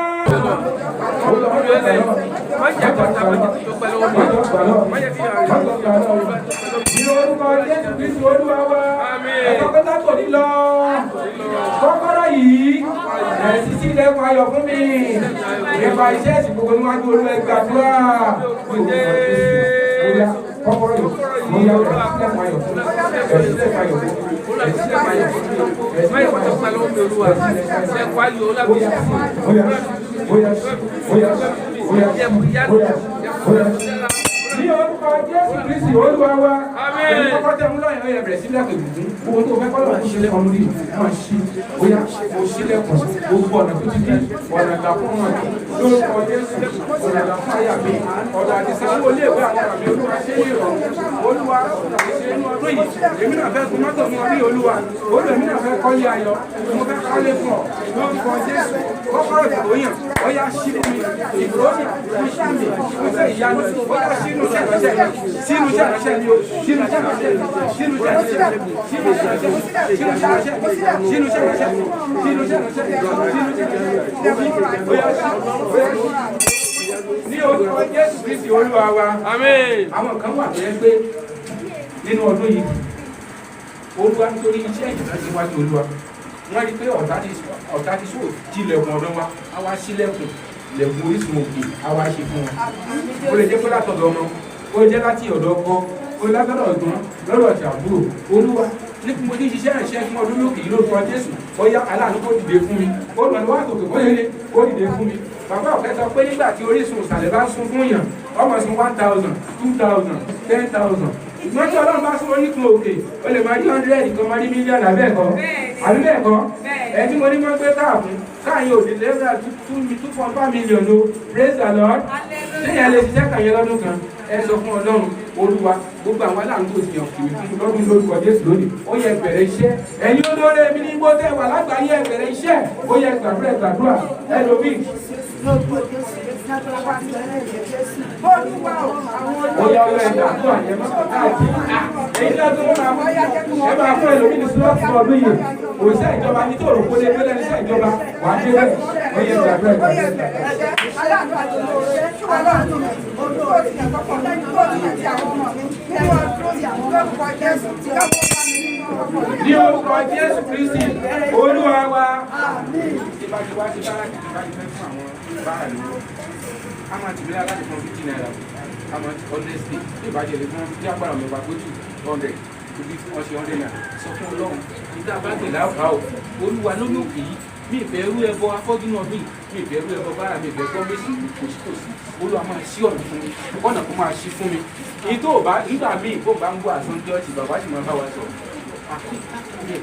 Speaker 1: Ní orúkọ Jésù Kristi, Olúwa wa, ẹ̀dá kọ́kọ́rọ́ kò ní lọ. Kọ́kọ́rọ́ yìí, sísí ilẹ̀kùn ayọ̀ fún mi. Ìfà iṣẹ́ ìsìn gbogbo níwájú Olúwa ẹ gbàdúrà. Kọ́kọ́rọ́ yìí, mo yà wẹ̀ sílẹ̀kùn ayọ̀ fún mi. Sílẹ̀kùn ayọ̀ fún mi. Ní orúkọ Jésù Kristi Olúwa wa, ẹni kọ́kọ́ tẹ́ mú lọ́yìn lọ́yìn bẹ̀rẹ̀ sílẹ̀ ìbùkún. Owó tó fẹ́ kọ́lọ̀ ní ṣílẹ̀ ọmọdé máa ṣí. Bóyá mo ṣílẹ̀kùn gbogbo ọ̀nà tó ti dé ọ̀nà ìgbà fún wọn. Lórúkọ Jésù, ọ̀nà ìgbà fún àyà mi. Ọ̀nà àdìsánwó lè gbé àwọn àmì Olúwa ṣe ní ìrọ̀rùn. Olúwa ṣe inú ọdún yìí. Èmi náà fẹ́ gun mọ́tò mi orí Olúwa. Olú èmi náà fẹ́ kọ́lé ayọ̀. Mo fẹ́ kọ́lé fún ọ. Lórúkọ Jésù, kọ́kọ́rọ́ ìgbòyàn. Ó yá ṣí fún mi. Ìgbòyàn, iṣẹ́ mi, iṣẹ́ ìyanu. Ó yá sínú iṣẹ́ ìránṣẹ́ mi. Sínú iṣẹ́ ìránṣẹ́ mi. Sínú iṣẹ́ ìránṣẹ́ mi. Sínú iṣẹ́ ìránṣẹ́ mi. Sínú iṣẹ́ ìránṣẹ́ mi. Sínú iṣẹ́ ìránṣẹ́ mi. Sínú iṣẹ́ ìránṣẹ́ mi. Sínú iṣẹ́ ìránṣẹ́ mi. Sínú iṣẹ́ ìránṣẹ́ mi. Ó yá ṣí. Ní orúkọ Jésù Kristi Olúwa wa. Àmín. Àwọn kan wà tó yẹ pé nínú ọdún yìí Olúwa nítorí iṣẹ́ ìránṣẹ́ wájú Olúwa wọ́n rí pé ọ̀tá ti sọ tilẹ̀kùn ọ̀dọ́ wa á wá sílẹ̀kùn lẹ̀kùn orísun òkè á wá ṣe fún wọn. Ó lè jẹ́ pé látọ̀dọ̀ ọmọ, ó lè jẹ́ láti ọ̀dọ̀ ọkọ, ó lè látọ̀dọ̀ ọ̀gbọ́n lọ́dọ̀ ṣàbúrò. Olúwa ní mo ní ṣiṣẹ́ ìránṣẹ́ fún ọdún lókè yìí lórúkọ Jésù ó yá aláàánú kó dìde fún mi. Ó lọ ní wá tòkè kó lélẹ̀ kó dìde fún mi. Bàbá ọ̀kẹ́ sọ pé nígbà tí orísun ìsàlẹ̀ bá sún fún yàn ọmọ sí 1,000, 2,000, 10,000. Ìgbọ́n tí Ọlọ́run bá sún orísun òkè ó lè máa rí 100 kan máa rí mílíọ̀nù àbẹ́ẹ̀kọ́. Àbíbẹ́ẹ̀kọ́ ẹni mo ní mọ́ gbé káàkùn káàyè òdì lẹ́gbẹ̀ẹ́ 2.5 million o. Praise the Lord. Lẹ́yìn alẹ́ ṣiṣẹ́ kàyẹ lọ́dún kan ẹ sọ fún Ọlọ́run Olúwa gbogbo àwọn aláàánú tó ti yàn kìí fún lọ́dún lórúkọ Jésù lónìí ó yẹ bẹ̀rẹ̀ iṣẹ́ ẹ̀yin olóore mi ní igbó tẹ́ wà lágbàáyé ẹ bẹ̀rẹ̀ iṣẹ́ ó yẹ gbàdúrà ẹlòmíì. Ó yá ọlọ́ ẹ̀dá àtọ́ àyẹ̀mọ́ káàkiri. Èyí lọ́dún wọn máa fún ẹlòmíì ní sílọ́ọ̀tì ọdún yìí. Òṣìṣẹ́ ìjọba ní tó rò kó lé gbélé níṣẹ́ ìjọba wà á dé bẹ́ẹ̀. Ó yẹ gbàdúrà. Ní orúkọ Jésù Kristi Olúwa wa. Ìbájú wá sí báràkì ìbájú fẹ́ fún àwọn báàlú. A máa tìmí aláàbò fún 50 naira. A máa honestly ìbájú ẹ̀lẹ́ fún tí agbára mi bá gbójú 100. Ibi tí wọ́n ṣe 100 naira. Sọ fún Ọlọ́run. Ìdá bá gbè láwùká o. Olúwa lórí òkè yìí. Mi ìfẹ́ rú ẹbọ afọ́jú náà mi ìfẹ́ rú ẹbọ bára mi ìfẹ́ gbọ́ méjì kòsíkòsí. Olúwa máa ṣí ọ̀nà fún mi. Ọ̀nà kó máa ṣí fún mi. Èyí tó bá nígbà míì kó bá ń gbọ́ àtúntí ọtí bàbá sì máa bá wa sọ. 1,000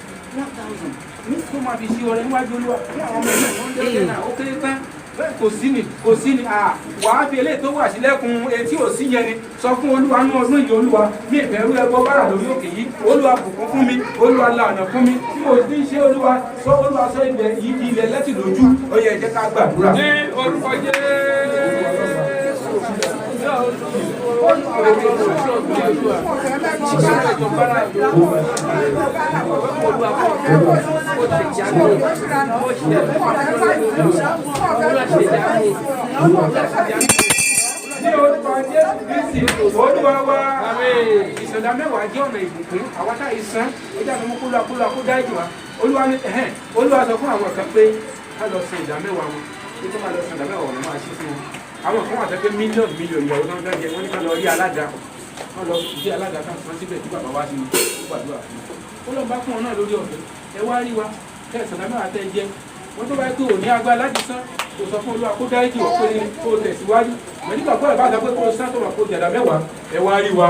Speaker 1: ní tó máa fi ṣí ọrẹ níwájú Olúwa ní àwọn ọmọ ẹgbẹ́ wọn lé náà ó kéré tán bẹ́ẹ̀ kò sí ni wàá fi eléyìí tó wà sílẹ̀kùn etí ò sí yẹn ni sọ fún Olúwa ní ọdún yìí Olúwa ní ìfẹ́ rú ẹbọ bára lórí òkè yìí Olúwa bùkún fún mi Olúwa la ọ̀nà fún mi tí mo ti ń ṣe Olúwa sọ ilẹ̀ lẹ́tì lójú ó yẹ jẹ́ ká gbàdúrà. Ní orúkọ ní orúkọ Jésù Kristi Olúwa wa. Ìsọ̀dá mẹ́wàá jẹ́ ọ̀nà ìbùkún àwọn táyì sán ó jáde mú kúlọ̀ kó dá ìjọba Olúwa ní Olúwa sọ fún àwọn kan pé ká lọ san ìdá mẹ́wàá wọn kí tó máa lọ san ìdá mẹ́wàá wọn máa ṣí fún wọn. Àwọn kan wà tẹ́pẹ́ mílíọ̀nù ìyàwó náà dájẹ́ wọ́n ní ká lọ rí alága wọ́n lọ sí alága kan sán síbẹ̀ tí bàbá wá sí ní gbàdúrà fún un. Ó lọ bá fún ọ náà lórí ọ̀fẹ́ ẹ wá rí wa kẹsàn-án náà mẹ́wàá tẹ́ jẹ́ wọ́n tó bá tó ní agbára láti san kò sọ fún olúwa kó dáríjì wọ́n pé kó tẹ̀síwájú mọ̀ nígbà gbọ́dọ̀ bá sọ pé kó sán tó wà kó tẹ̀dá mẹ́wàá ẹ wá rí wa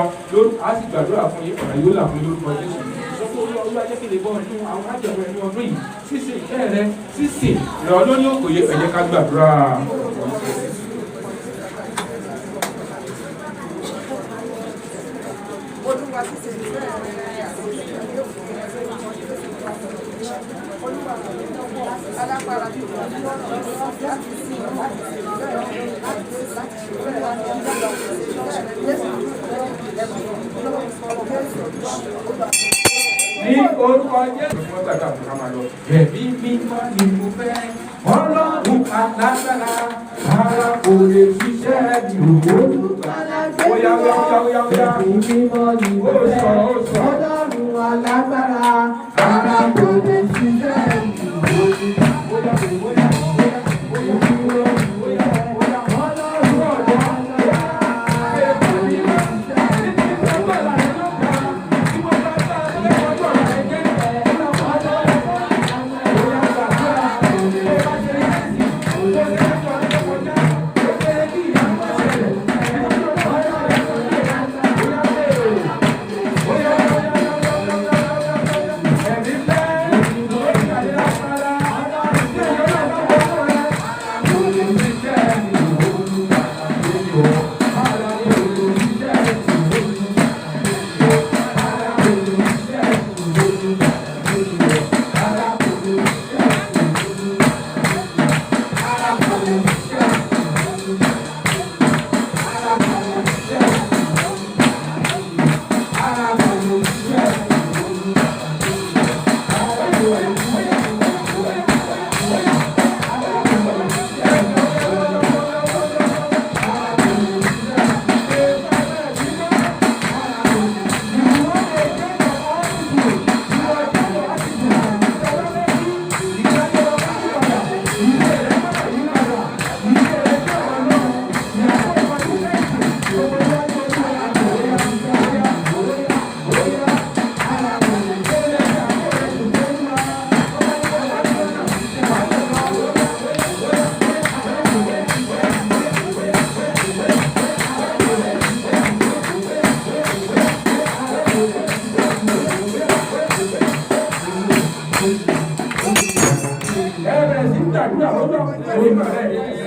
Speaker 1: á sì gbàdúrà fún yín ọ̀nà yóò là fún lórúkọ Jésù sọ fún olúwa jẹ́ kí lè bọ́ ọdún àwọn àjọ̀dún ẹni ọdún yìí sísè ìfẹ́ rẹ sísè rẹ̀ ọ́ lórí òkòyè ẹ̀jẹ̀ ká gbàdúrà.
Speaker 3: Olúwa ti ṣe ìfẹ́ rẹ̀ àti ìfẹ́ yóò fún ẹ lórí ọmọ tó ti wá sí ìṣẹ́. Olúwa rẹ̀ lọ́wọ́ alágbára bí wọ́n ní ọ̀nà láti sí láti ṣe ìfẹ́ rẹ̀ láti ṣe ìfẹ́ rẹ̀ láti ṣe
Speaker 1: ní orúkọ Jésù fún ọgbàdà àbúrò máa lọ. Ẹ̀mí mímọ́ ni mo fẹ́. Ọlọ́run alágbára ara kò lè ṣiṣẹ́ ìròwó. Óyá óyá óyá óyá. Ẹ̀mí mímọ́ ni mo fẹ́. Ọlọ́run alágbára ara kò lè ṣiṣẹ́ ìròwó. Óyá óyá óyá.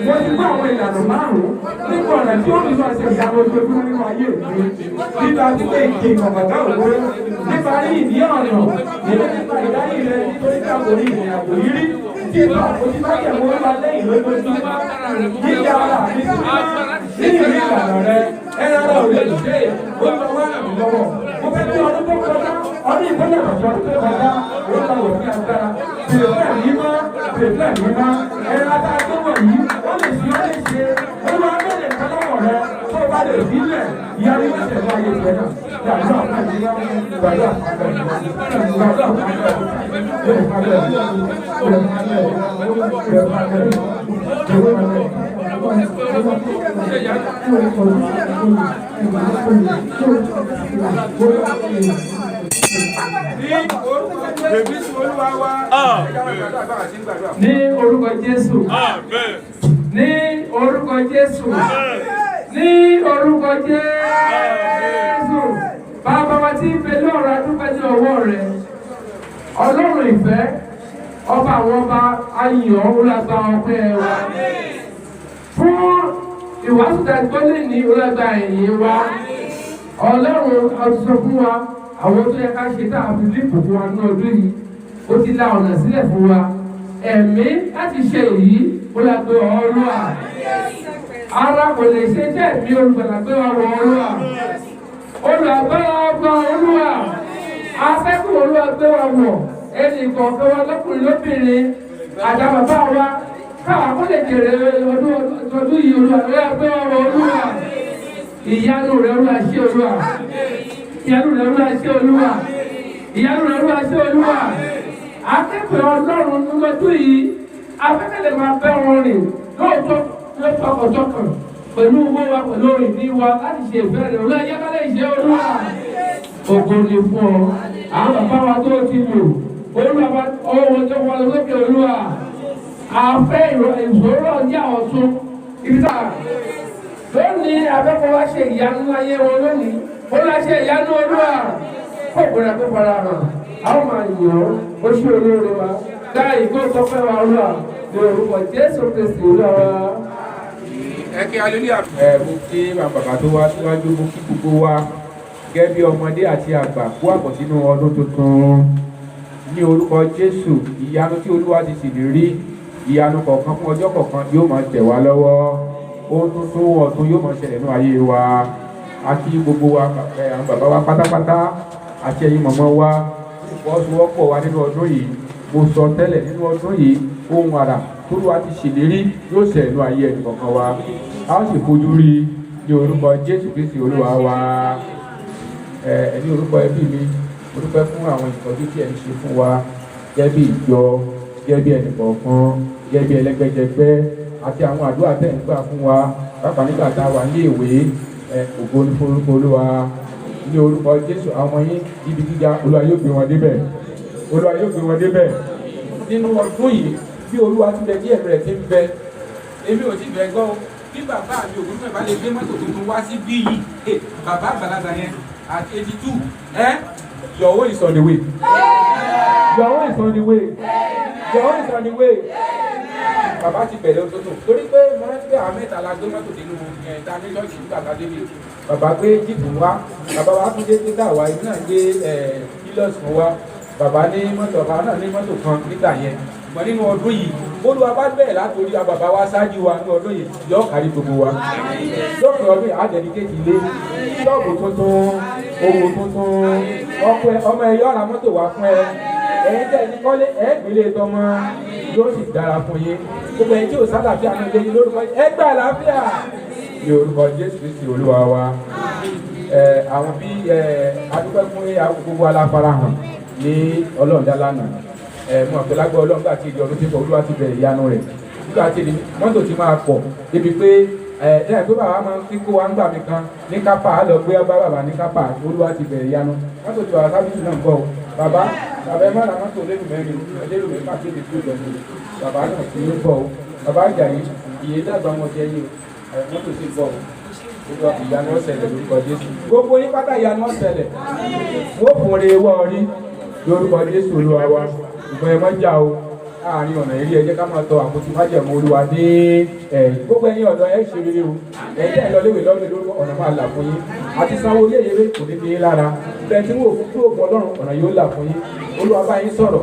Speaker 1: Wọ́n ti gbọ́ àwọn ìlànà márùn-ún nípa ọ̀nà tí ó ní máa ṣe ìyàwó ojoojúmọ́ nínú ayé mi. Nípa gbígbé ìdí ìkọ̀kọ̀dá òwe, nípa rí ìdí ọ̀nà, nípa ìdáyé rẹ nítorí pé àkòrí ìrìn àjò yìí rí. Nípa òtí bá yẹ̀ wọ́n wá lẹ́yìn lójoojúmọ́. Yíyá ara mi sí mímọ́ nínú ìrìn ìlànà rẹ. Ẹran ara ò lè ṣe é, ó lọ wá ràn mí lọ́wọ́. Mo fẹ́ kí ọdún tó kọjá, ọdún ìpínlẹ̀ ọ̀ṣọ́ tó kọjá, ó lọ wọ̀ ní agbára. Bèbè mímọ́, bèbè mímọ́, ẹran ata tó wọ̀ yìí, ó lè ṣe ó lè ṣe. Olúwa bẹ̀rẹ̀ kọ́lọ́wọ̀ rẹ tó bá lè sílẹ̀. Ìyá ní wọ́n ṣẹ̀dá ayé ìfẹ́ náà. Gbàdúrà àpájúmọ́, gbàdúrà àpájúmọ́, gbàdúrà
Speaker 5: ní orúkọ Jésù. Ní orúkọ Jésù. Ní orúkọ Jésù. Bàbá wa tí ń bẹ lọ́rọ̀ adúpẹ́ ní ọwọ́ rẹ̀. Ọlọ́run ìfẹ́, ọba àwọn ọba ayọ̀ olùgbà ọpẹ́ wa. Fún ìwàásù tó lè ní olùgbà ẹ̀yìn wa. Ọlọ́run ọ̀sọ̀ fún wa, àwọn tó yẹ ká ṣe tá a fi lípò fún wa ní ọdún yìí. Ó ti la ọ̀nà sílẹ̀ fún wa. Ẹ̀mí láti ṣe èyí olùgbà Olúwa. Ara kò lè ṣe jẹ́ ẹ̀mí olùgbàlagbé wa wọ Olúwa. Olùgbàlà ọgbà Olúwa. Afẹ́kùn Olúwa gbé wa wọ̀. Ẹnì kọ̀ọ̀kan wa lọ́kùnrin lóbìnrin. Àdàbàbà wa káwa kó lè jèrè ọdún yìí Olúwa. Gbé wa wọ Olúwa. Ìyanu rẹ̀ Olúwa ṣe Olúwa. Ìyanu rẹ̀ Olúwa ṣe Olúwa. Ìyanu rẹ̀ Olúwa ṣe Olúwa. Akẹ́kọ̀ọ́ Ọlọ́run lọ́dún yìí. Afẹ́kẹ́ lè máa bẹ́ wọn rìn lóòótọ́ lọ́tọ̀kọ̀tọ̀kàn pẹ̀lú owó wa pẹ̀lú ìní wa láti ṣe ìfẹ́ rẹ̀ Olúwa yẹ́kálẹ̀ ìṣe Olúwa. Ògo ni fún ọ. Àwọn bàbá wa tó ti lò
Speaker 6: olúwa ọwọ́ tó wọlé lókè olúwa àfẹ́ ìṣòro ọjà ọ̀tún ibi tá lónìí abẹ́kọ̀ọ́ wá ṣe ìyanu láyé wọn lónìí ó lá ṣe ìyanu olúwa kó ìgbéra tó fara hàn àwọn máa yàn ó ṣe olóore wa láì kó tọ́pẹ́ wa olúwa ní orúkọ Jésù Kristi olúwa wa.
Speaker 1: Ẹ kí hallelujah. Mo kí bàbá tó wá síwájú, mo kí gbogbo wa gẹ́gẹ́ bí ọmọdé àti àgbà kú àbọ̀ sínú ọdún tuntun ní orúkọ Jésù. Ìyanu tí olúwa ti ṣèlérí, ìyanu kọ̀ọ̀kan fún ọjọ́ kọ̀ọ̀kan yóò máa tẹ̀ wá lọ́wọ́. Ohun tuntun ọ̀tun yóò máa ṣẹlẹ̀ nínú ayé wa. A kí gbogbo wa àwọn bàbá wa pátápátá àti ẹ̀yin mọ̀mọ́ wa ìfọwọ́sowọ́pọ̀ wa nínú ọdún yìí. Mo sọ tẹ́lẹ̀ nínú ọdún yìí ohun àrà tólúwa ti ṣèlérí yóò ṣẹlẹ̀ nínú ayé ẹnì kọ̀ọ̀kan wa. A ó sì fojú rí ní orúkọ Jésù Kristi olúwa wa. Ní orúkọ ẹbí mi, mo dúpẹ́ fún àwọn ìtọ́jú tí ẹ ń ṣe fún wa gẹ́gẹ́ bí ìjọ, gẹ́gẹ́ bí ẹnì kọ̀ọ̀kan, gẹ́gẹ́ bí ẹlẹ́gbẹ́jẹgbẹ́ àti àwọn àdúrà tẹ̀ ń gbà fún wa pàápàá nígbà tá a wà ní ìwé ògo ní forúkọ olúwa. Ní orúkọ Jésù àwọn yín ibi gíga olúwa yóò gbé wọn débẹ̀, olúwa yóò gbé wọn débẹ̀. Nínú ọdún yìí bí olúwa ti bẹ kí ẹ̀mí rẹ̀ ti ń bẹ, èmi ò ti bẹ̀ gbọ́ bí bàbá mi ògùn fẹ́ bá lè gbé mọ́tò tuntun wá sí bí yìí bàbá àgbàlagbà yẹn at 82 your own is on the way, your own is on the way, your own is on the way. Bàbá ti bẹ̀rẹ̀ òtútù torí pé mo rántí pé àwọn mẹ́ta la gbé mọ́tò nínú ẹ̀ta ní ṣọ́ọ̀ṣì nígbà tá a débi. Bàbá gbé jíìpù wá, bàbá wa tún dé títà wá, ìlú náà gbé hílọ́ọ̀sì kan wá. Bàbá ní mọ́tò, bàbá náà ní mọ́tò kan nígbà yẹn. Ṣùgbọ́n nínú ọdún yìí olúwa bá bẹ̀rẹ̀ látòrí bàbá wa ṣáájú wa ní ọdún yìí yóò kárí gbogbo wa. Lópin ọdún yìí á dẹ̀díkéètì ilé, ṣọ́ọ̀bù tuntun, owó tuntun, ọmọ ẹ yóò ra mọ́tò wá fún ẹ. Ẹ̀yin tẹ́ ẹni kọ́lé gbélé tọmọ yóò sì dára fún yín. Gbogbo ẹni tí ò sálàáfíà náà lé yín lórúkọ ẹgbẹ́ àlàáfíà ní orúkọ Jésù Kristi olúwa wa. Àwọn bí adúpẹ́ fún gbogbo aláfarahàn ní ọlọ́ọ̀dá lánàá. Mo àpẹ lágbó ọlọ́run gbà tí ìdí ọdún tí kò olúwa ti bẹ̀rẹ̀ ìyanu rẹ̀. Nígbà tí mọ́tò ti máa pọ̀ débi pé ẹ̀ẹ́dẹ́gbẹ́ pé bàbá máa ń fi kó wa ń gbà mí kan ní kápá á lọ gbé ọba bàbá ní kápá olúwa ti bẹ̀rẹ̀ ìyanu. Mọ́tò ti wà sábìsì náà bọ̀ bàbá ẹ má ra mọ́tò lérò mẹ́rin lérò mẹ́fà kéde tó jọ ní bàbá náà ti ń bọ̀ o. Bàbá Àjàyí ìyè dàgbà wọn jẹ yìí o mọ́tò ti bọ̀ o. Gbogbo ìyanu ọ̀sẹ̀lẹ̀ lórúkọ Jésù. Gbogbo yín pátá ìyanu ọ̀sẹ̀lẹ̀. Wọ́n fún re wọ́ orí lórúkọ Jésù olúwa wa. Ìgbọ́n ẹ má jà o. Láàárín ọ̀nà eré ẹ jẹ́ ká máa tọ àpótí májẹ̀mú olúwa dé gbogbo ẹ̀yin ọ̀dọ́ ẹ ṣe rere o. Ẹ̀yin tẹ́ ẹ lọ léwé lọ́dún lórúkọ ọ̀nà máa là fún yín. Àti sanwó ilé ìyẹ̀wé kò ní fi yín lára. Bẹ́ẹ̀ tí wọ́n fún òògùn ọlọ́run ọ̀nà yóò là fún yín. Olúwa bá yín sọ̀rọ̀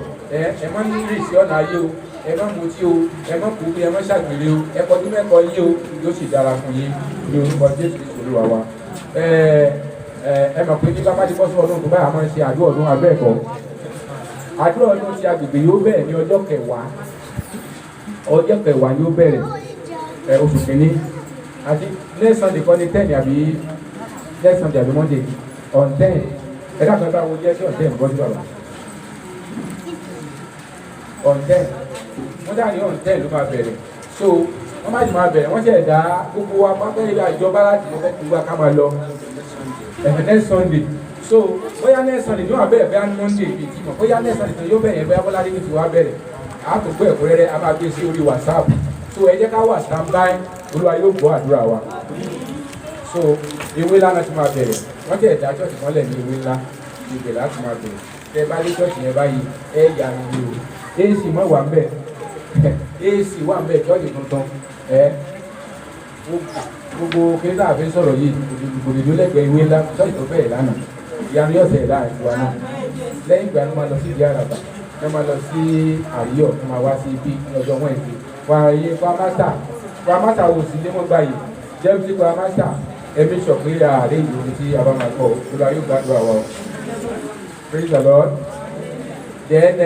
Speaker 1: ẹ má ní rìn sí ọ̀nà ayé o, ẹ má mutí o, ẹ má kú ẹ má ṣàgbèrè o, ẹ kọjú mẹ́kọ̀ọ́ yín o, yóò sì dára fún yín ní orúkọ Jésù olúwa wa. Ẹ mọ̀ pé ní bàbá ti bọ́ sí ọdún tó báyà máa ń ṣe àdúrà ọdún abẹ́ẹ̀kọ́. Àdúrà ọdún ti agbègbè yóò bẹ̀rẹ̀ ní ọjọ́ kẹwàá ni ó bẹ̀rẹ̀ oṣù kìíní àti next Sunday kọ́ ní 10 àbí next Sunday àbí Monday on 10 ẹ̀dá kan bá wo jẹ́ sí on 10 bọ́ sí bàbá on 10 wọ́n dá ní on 10 ló máa bẹ̀rẹ̀ so wọ́n má jù máa bẹ̀rẹ̀ wọ́n ṣẹ̀ dá gbogbo wa pápẹ́ ìlú àjọba láti lọ fẹ́ kí wá ká máa lọ next Sunday so bóyá next Sunday yóò bẹ̀rẹ̀ bóyá Monday bíi tí mọ̀ bóyá next Sunday yóò bẹ̀rẹ̀ bóyá Bọ́lá Adékèké wá bẹ̀rẹ̀ àtúgbò ẹ̀kúnrẹ́rẹ́ a máa gbé sí orí WhatsApp so ẹ jẹ́ ká wà standby olúwa yóò gbọ́ àdúrà wa so ewé ńlá náà ti máa bẹ̀rẹ̀ wọ́n tẹ̀ dá ṣọ́ọ̀ṣì mọ́lẹ̀ ní ewé ńlá ibẹ̀ láti máa bẹ̀rẹ̀ tẹ́ bá dé ṣọ́ọ̀ṣì yẹn báyìí ẹ yà ní o AC mọ́ wà ń bẹ̀ AC wà ń bẹ̀ ṣọ́ọ̀ṣì tuntun gbogbo kéńtà àfi sọ̀rọ̀ yìí òdòdó lẹ́gbẹ̀ẹ́ ewé ńlá ṣọ́ọ̀ṣì tó bẹ̀rẹ̀ lánàá ìyanu yóò ṣẹlẹ̀ láàrin wa náà lẹ́yìn ìgbà ló máa lọ sí ìdí àràbà ló máa lọ sí àríyọ̀ tó máa wá sí ibi ní ọjọ́ Wednesday kwamata wo sí lémọ́ gbáyé jẹ́bí sí kwamata ẹbí sọ pé ààrẹ ìlú tí a bá máa kọ́ olúwa yóò gbàdúrà wa praise the Lord. Then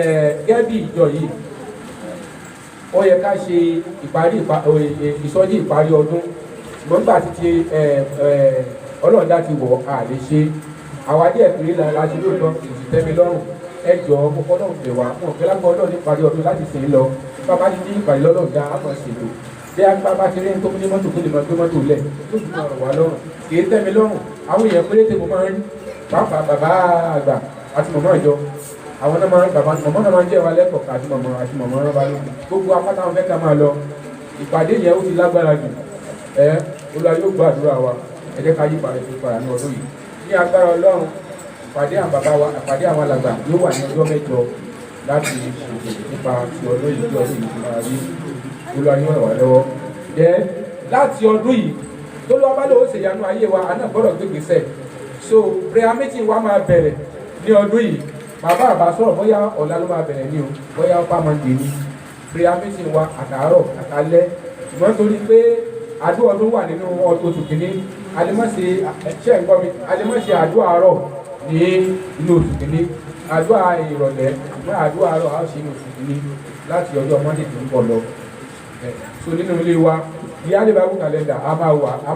Speaker 1: gẹ́bí ìjọ yìí ó yẹ ká ṣe ìsọjí ìparí ọdún gbọ́ngbà títí ọlọ́ọ̀dá ti wọ̀ àlè ṣe àwádìí ẹ̀kúrí láti lóòótọ́ ìsìtẹ́mi lọ́rùn ẹjọ́ ọkọ̀ náà bẹ̀ wá fún ọ̀pẹ́ lágbọ́n ọlọ́ọ̀ ní parí ọdún láti sìn lọ bàbá ti ní ìpàdé lọ́lọ́ọ̀ dá àmọ̀ ṣètò bí agbábá ti rí tó ní mọ́tò tó lè máa gbé mọ́tò lẹ̀ tó fi máa rọ̀ wá lọ́rùn kì í tẹ́mi lọ́rùn àwọn èèyàn péréte mo máa ń rí pàápàá bàbá àgbà àti mọ̀mọ́ ìjọ àwọn náà máa ń bàbá mọ̀mọ́ náà máa ń jẹ́ wa lẹ́kọ̀ọ́ àti mọ̀mọ́ náà bá lókun gbogbo apáta wọn fẹ́ ká máa lọ ìpàdé yẹn ó ti lágbára jù Olúwa yóò gbọ́ àdúrà wa ẹ jẹ́ ká yí padà ní ọdún yìí ní agbára Ọlọ́run ìpàdé àwọn bàbá wa ìpàdé àwọn alàgbà yóò wà ní ọjọ́ mẹ́jọ láti ṣètò nípa ti ọdún yìí tí ọdún yìí ti máa rí Olúwa yóò ràn wá lọ́wọ́ jẹ́ láti ọdún yìí tó lọ́wọ́ bá lọ́wọ́ ṣèyanu ayé wa àná gbọ́dọ̀ gbégbèsè so prayer meeting wa máa bẹ̀rẹ̀ ní ọdún yìí bàbá àbá sọ̀rọ̀ bóyá ọ̀la ló máa bẹ̀rẹ̀ ní o bóyá ọ̀pá mọ̀ndé ní prayer meeting wa àtàárọ̀ àtàlẹ́ ṣùgbọ́n torí pé àdúrà ọdún wà nínú oṣù kìíní alimọ̀ṣe ẹ̀ṣẹ̀ ń gbọ́ mi alimọ̀ṣe àdúrà àárọ̀ ní inú oṣù kìíní àdúrà ìrọ̀lẹ́ ṣùgbọ́n àdúrà àárọ̀ á ṣe ní oṣù kìíní láti ọjọ́ Monday tó ń bọ̀ lọ so nínú ilé wa the alibabu calendar a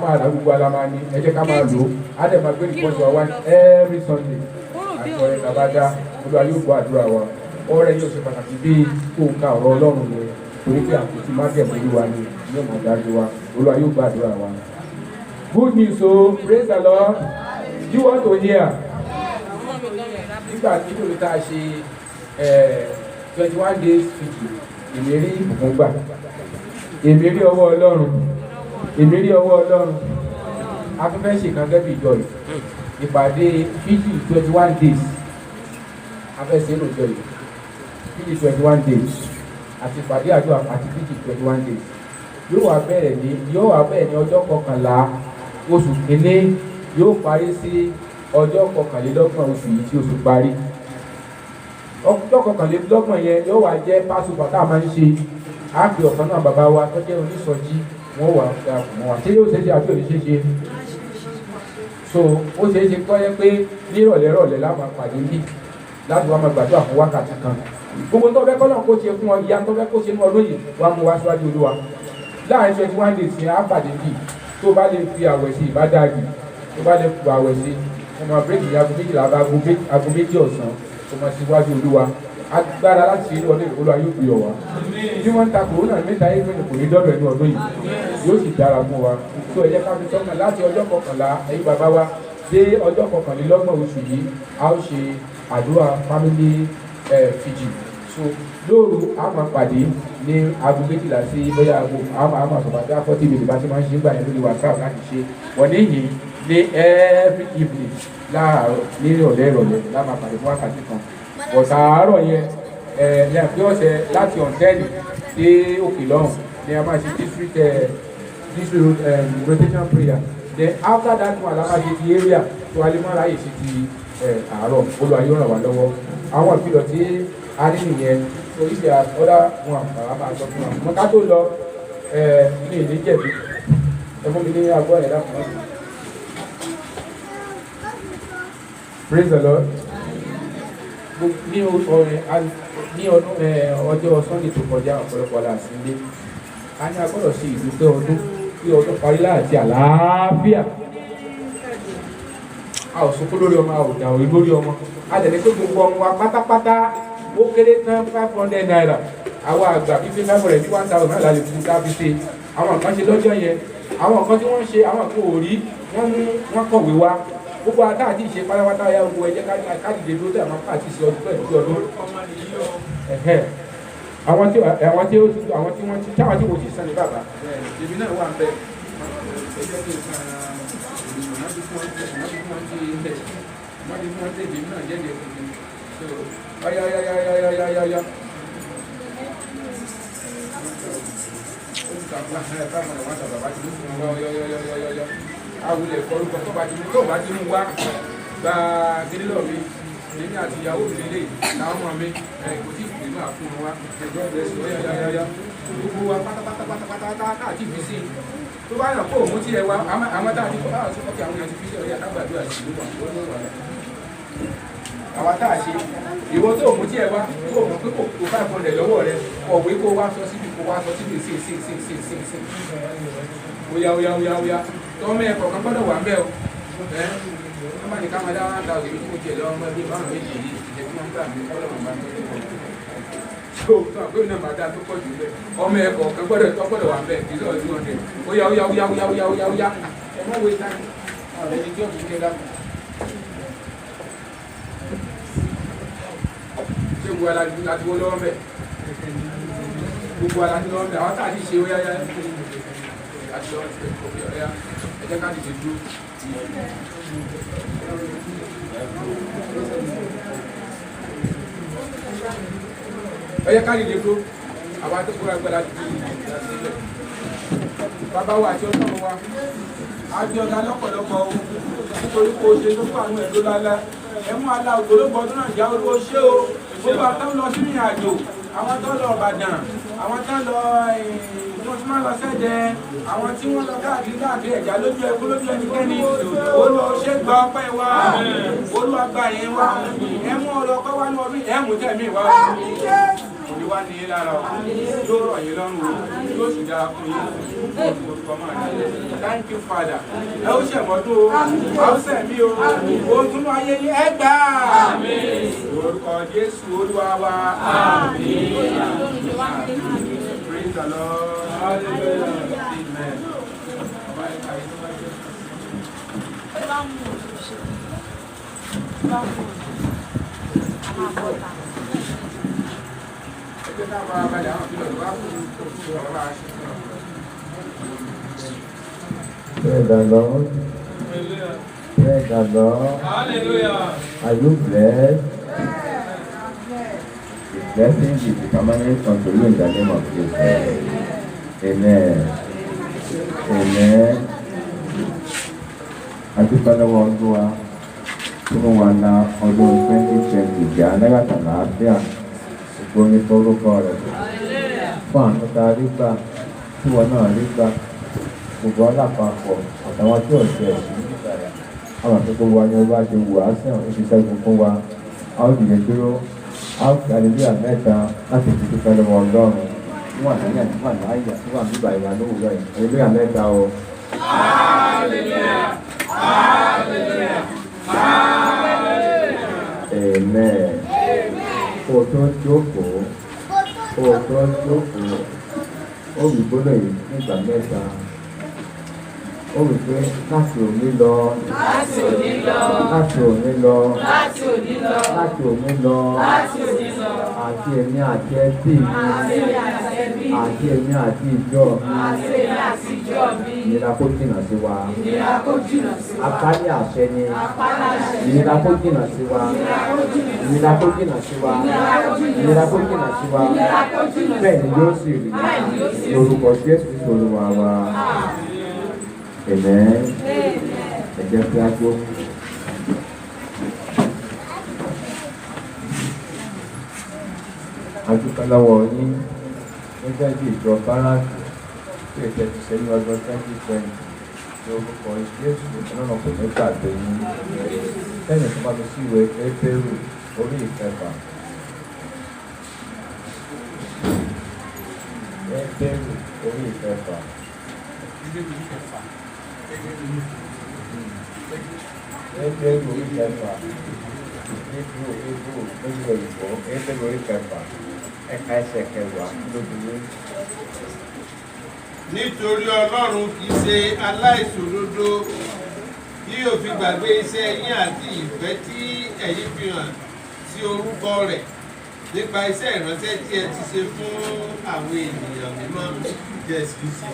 Speaker 1: máa rà gbogbo ala máa ní ẹ jẹ́ ká máa lò ó á dẹ̀ máa gbé report wa wá every Sunday àtọ̀rẹ́ tàbájá Olúwa yóò gbọ́ àdúrà wa ọ̀rẹ́ yóò ṣe pàtàkì bí kó ka ọ̀rọ̀ Ọlọ́run ni torí pé àkótí má jẹ̀mọ́ Olúwa ni yóò mọ̀ dájú wa Olúwa yóò gbọ́ àdúrà wa. Good news o praise the Lord you want to hear nígbà tí lórí tá a ṣe 21 days fìdí ìlérí ìbùkún gbà èmi rí ọwọ́ Ọlọ́run afẹ́fẹ́ ṣe kan gẹ́bí ìjọ yìí ìpàdé fíjì 21 days afẹ́sẹ̀ lójọ yìí fíjì 21 days àti ìpàdé àjọ àti fíjì 21 days yóò wá bẹ̀rẹ̀ ní ọjọ́ 11 oṣù kìíní yóò parí sí ọjọ́ 21 oṣù yìí tí oṣù parí ọjọ́ 21 yẹn yóò wá jẹ́ pásùpà tá a máa ń ṣe àpè ọ̀kan náà bàbá wa tó jẹ́ onísọjí wọ́n wà mọ́ wa ṣé yóò ṣe é ṣe àbí òní ṣe é ṣe so ó ṣe é ṣe kọ́ yẹ pé ní ìrọ̀lẹ́ láwọn àpàdé ní láti wá máa gbàdúrà fún wákàtí kan gbogbo tó fẹ́ kọ́ náà kó ṣe fún ọ ìyá tó fẹ́ kó ṣe ní ọdún yìí wá mú wá síwájú Olúwa láàrin 21 days yẹn àpàdé bíi tó bá lè fi àwẹ̀ sí ìbádáàgì tó bá lè fi àwẹ̀ sí ọmọ bírèkì ní aago méjìlá aago méjì ọ̀sán ọmọ síwájú Olúwa agbára láti ṣe ọdún Olúwa yóò fi ọ̀wá bí wọ́n ń ta kòrónà mẹ́ta ẹgbẹ́ kò ní dọ́dọ̀ ẹnu ọdún yìí yóò sì dára fún wa tó ẹ̀yẹ ká fi sọ́kàn láti ọjọ́ 11 ẹ̀yin bàbá wa dé ọjọ́ 21 oṣù yìí a ó ṣe àdúrà family fìjì so lóru a máa pàdé ní aago méjìlá sí bóyá aago a máa sọ̀rọ̀ àti afọ́tí ìbèdè bá ti máa ń ṣe gbà yẹn lórí WhatsApp láti ṣe wọ́n ní yìí ní every evening láàárọ̀ ní ìrọ̀lẹ́ láàmà pàdé fún wákàtí kan ọ̀sà àárọ̀ yẹn ní àpé ọ̀sẹ̀ láti ọ̀ntẹ́ẹ̀lì dé òkè lọ́hùn ní a máa ṣe district rotation prayer then after that one la máa ṣe ti area tó a lè má ráyè ṣe ti àárọ̀ Olúwa yóò ràn wá lọ́wọ́ àwọn ìfilọ̀ tí a ní nìyẹn oríṣi ọ̀dà wọn àbá máa sọ fún wa mo ká tó lọ ní ìdí jẹ̀bi ẹ fún mi ní agbọ́ ẹ̀dá fún wa. Praise the Lord. Ní ọdún ọjọ́ Sunday tó kọjá ọ̀pọ̀lọpọ̀ aláàsílẹ̀ a ní agbọ́dọ̀ ṣe ìdúpẹ́ ọdún kí ọdún parí láti àlàáfíà a ò sunkún lórí ọmọ a ò dà òrí lórí ọmọ a tẹ̀lé pé gbogbo ọmọ wa pátápátá ó kéré tán 500 naira àwọn àgbà fífi 500 ní 1000 náà lálẹ́ fún ká fi ṣe àwọn nǹkan ṣe lọ́jọ́ yẹn àwọn nǹkan tí wọ́n ṣe àwọn nǹkan ò rí wọ́n kọ̀wé wá gbogbo ata àti ìṣe pátápátá ya gbogbo ẹ̀jẹ̀ káàdìdè tó tẹ̀ máa àti ìṣe ọdún pẹ̀lú ọdún àwọn tí wọ́n ti táwọn tí kò ti sàn ní bàbá èmi náà wà ń bẹ ẹjọ́ tó sàn ọ̀nà bí fún wọn ti ilẹ̀ wọ́n ti fún wọn tẹ̀lé èmi náà jẹ́jẹ́ fún mi so ọ̀yá awulẹ̀ kọlùkọ tó bá ti mú wá gba gírí lọ mi èmi àti ìyàwó mi lè láwọn ọmọ mi kò tí ì máa fún wa ẹgbẹ́ ìrẹsì ọ̀yá gbogbo wa pátápátá káàkiri fi sí tó bá yàn kó òun tí ẹ wá àwọn tá a ti kọ́ báwọn sọ́kọ́ kí àwọn èèyàn ti fi sí ọ̀yà lágbàdo àti ìlú wà àwọn tá a ṣe ìwọ tó òun tí ẹ wá kó òun pé kò 500 lọ́wọ́ rẹ ọ̀wé kó wá sọ síbi sí óyá tọ́mọ ẹ̀kọ́ kan gbọ́dọ̀ wà ń bẹ́ o wọ́n bá ní ká máa dá wọn ta òṣèlú tí mo jẹ lọ́wọ́ ọmọ ẹbí báwọn méjì yìí ìjẹ́ tí wọ́n gbà mí kọ́lọ̀ wọn bá mi tó àgbẹ̀ náà máa dá tó pọ̀ jù bẹ́ẹ̀ ọmọ ẹ̀kọ́ kan gbọ́dọ̀ wà ń bẹ́ kì í sọ̀rọ̀ 200 óyá ẹ mọ̀ wé táyì àwọn ẹni tí ó fi ké dákun. gbogbo wa láti wọ́n lọ́wọ́ bẹ̀ gbogbo wa láti lọ́wọ́ bẹ̀ àwọn tá a ti ṣe ó yáyá láti lọ́wọ́ bẹ̀ òkè ọ̀rẹ́ ẹ jẹ́ ká ti ṣe dúró. ẹ jẹ́ ká dìde dúró àwọn àtẹ̀kùn agbára ti di ìdásílẹ̀ bàbá wa àti ọ̀sán wa àti ọ̀gá lọ́pọ̀lọpọ̀ o nítorí kò ṣe tó fún àwọn ẹ̀rọ lálẹ́ ẹ mú alá ògbólógbò ọdún náà já olówó ṣé o gbogbo àtọ́ lọ sí ìrìn àjò àwọn tó lọ Ìbàdàn àwọn tó lọ wọ́n ti máa lọ sẹ́dẹ̀ àwọn tí wọ́n lọ káàkiri ẹ̀já lójú ẹkú lójú ẹnikẹ́ni Olúwa ṣe gba ọpẹ́ wa Olúwa gba yẹn wa ẹ mú ọlọ́pẹ́ wá ní ọdún ẹ mú tẹ̀mí wa òní wá ní lára o yóò rọ̀ yín lọ́rùn o yóò sì dára fún yín thank you Father ẹ ó ṣẹ̀mọ́dún o a ó sẹ̀mí o o tún ayé yín ẹ gbà orúkọ Jésù Olúwa wa praise the Lord amen.
Speaker 5: Praise the Lord. Praise the Lord.
Speaker 6: Hallelujah.
Speaker 5: Are you blessed? The blessing will be permanent unto you in the name of Jesus. Amen. Amen. Adúpẹ́ lọ́wọ́ ọdún wa tí wọ́n wà ná ọdún 2020 ìjà náírà àlàáfíà ìgbóni forúkọ rẹ̀ fún àtúntà rígbà tí wọ́n náà rígbà gbogbo alápapọ̀ àtàwọn tí ò ṣe ẹ̀sìn nígbà rẹ̀ àwọn àtúntò wa ni wọ́n bá ṣe wù á sí àwọn ìṣiṣẹ́ fún wa a ó dìde dúró a ó fi àlejò mẹ́ta láti fi dúpẹ́ lọ́wọ́ Ọlọ́run níwọ̀n àtàlẹ́ àti níwọ̀n àyà níwọ̀n bíbá ìwà lówùúrọ̀ yìí àlejò mẹ́ta o.
Speaker 6: Hallelujah. Hallelujah. Hallelujah.
Speaker 5: Amen. Kó o tó jókòó, ó wí gbọ́dọ̀ yìí nígbà mẹ́ta. Ó wí pé láti òní lọ. Àti èmi àti ẹbí mi. Àti èmi àti ìjọ mi. Ìnira kó jìnnà sí wa. Apálí àṣẹ ni. Ìnira kó jìnnà sí wa. Ìnira kó jìnnà sí wa. Ìnira kó jìnnà sí wa. Bẹ́ẹ̀ ni yóò sì rí. Lórúkọ Jésù Olúwa wa. Amen. Ẹ jẹ́ kí a gbó. Adúpẹ́ lọ́wọ́ yín nígbà tí ìjọ Báràkì tí ètò ti ṣe ní ọdún 2020 ní orúkọ Jésù Ọlọ́run kò ní gbàgbé yín. Lẹ́yìn tó bá mi sí ìwé Hébérù orí ìkẹfà. Hébérù orí ìkẹfà. Hébérù orí ìkẹfà. Hébérù orí ìkẹfà. Ẹ̀ka ẹsẹ̀ kẹwàá lóbìnrin.
Speaker 2: Nítorí Ọlọ́run kì í ṣe aláìṣòdodo tí yóò fi gbàgbé iṣẹ́ yín àti ìfẹ́ tí ẹ̀yin fi hàn sí orúkọ rẹ̀ nípa iṣẹ́ ìránṣẹ́ tí ẹ ti ṣe fún àwọn ènìyàn mímọ́ jẹ́sìsì.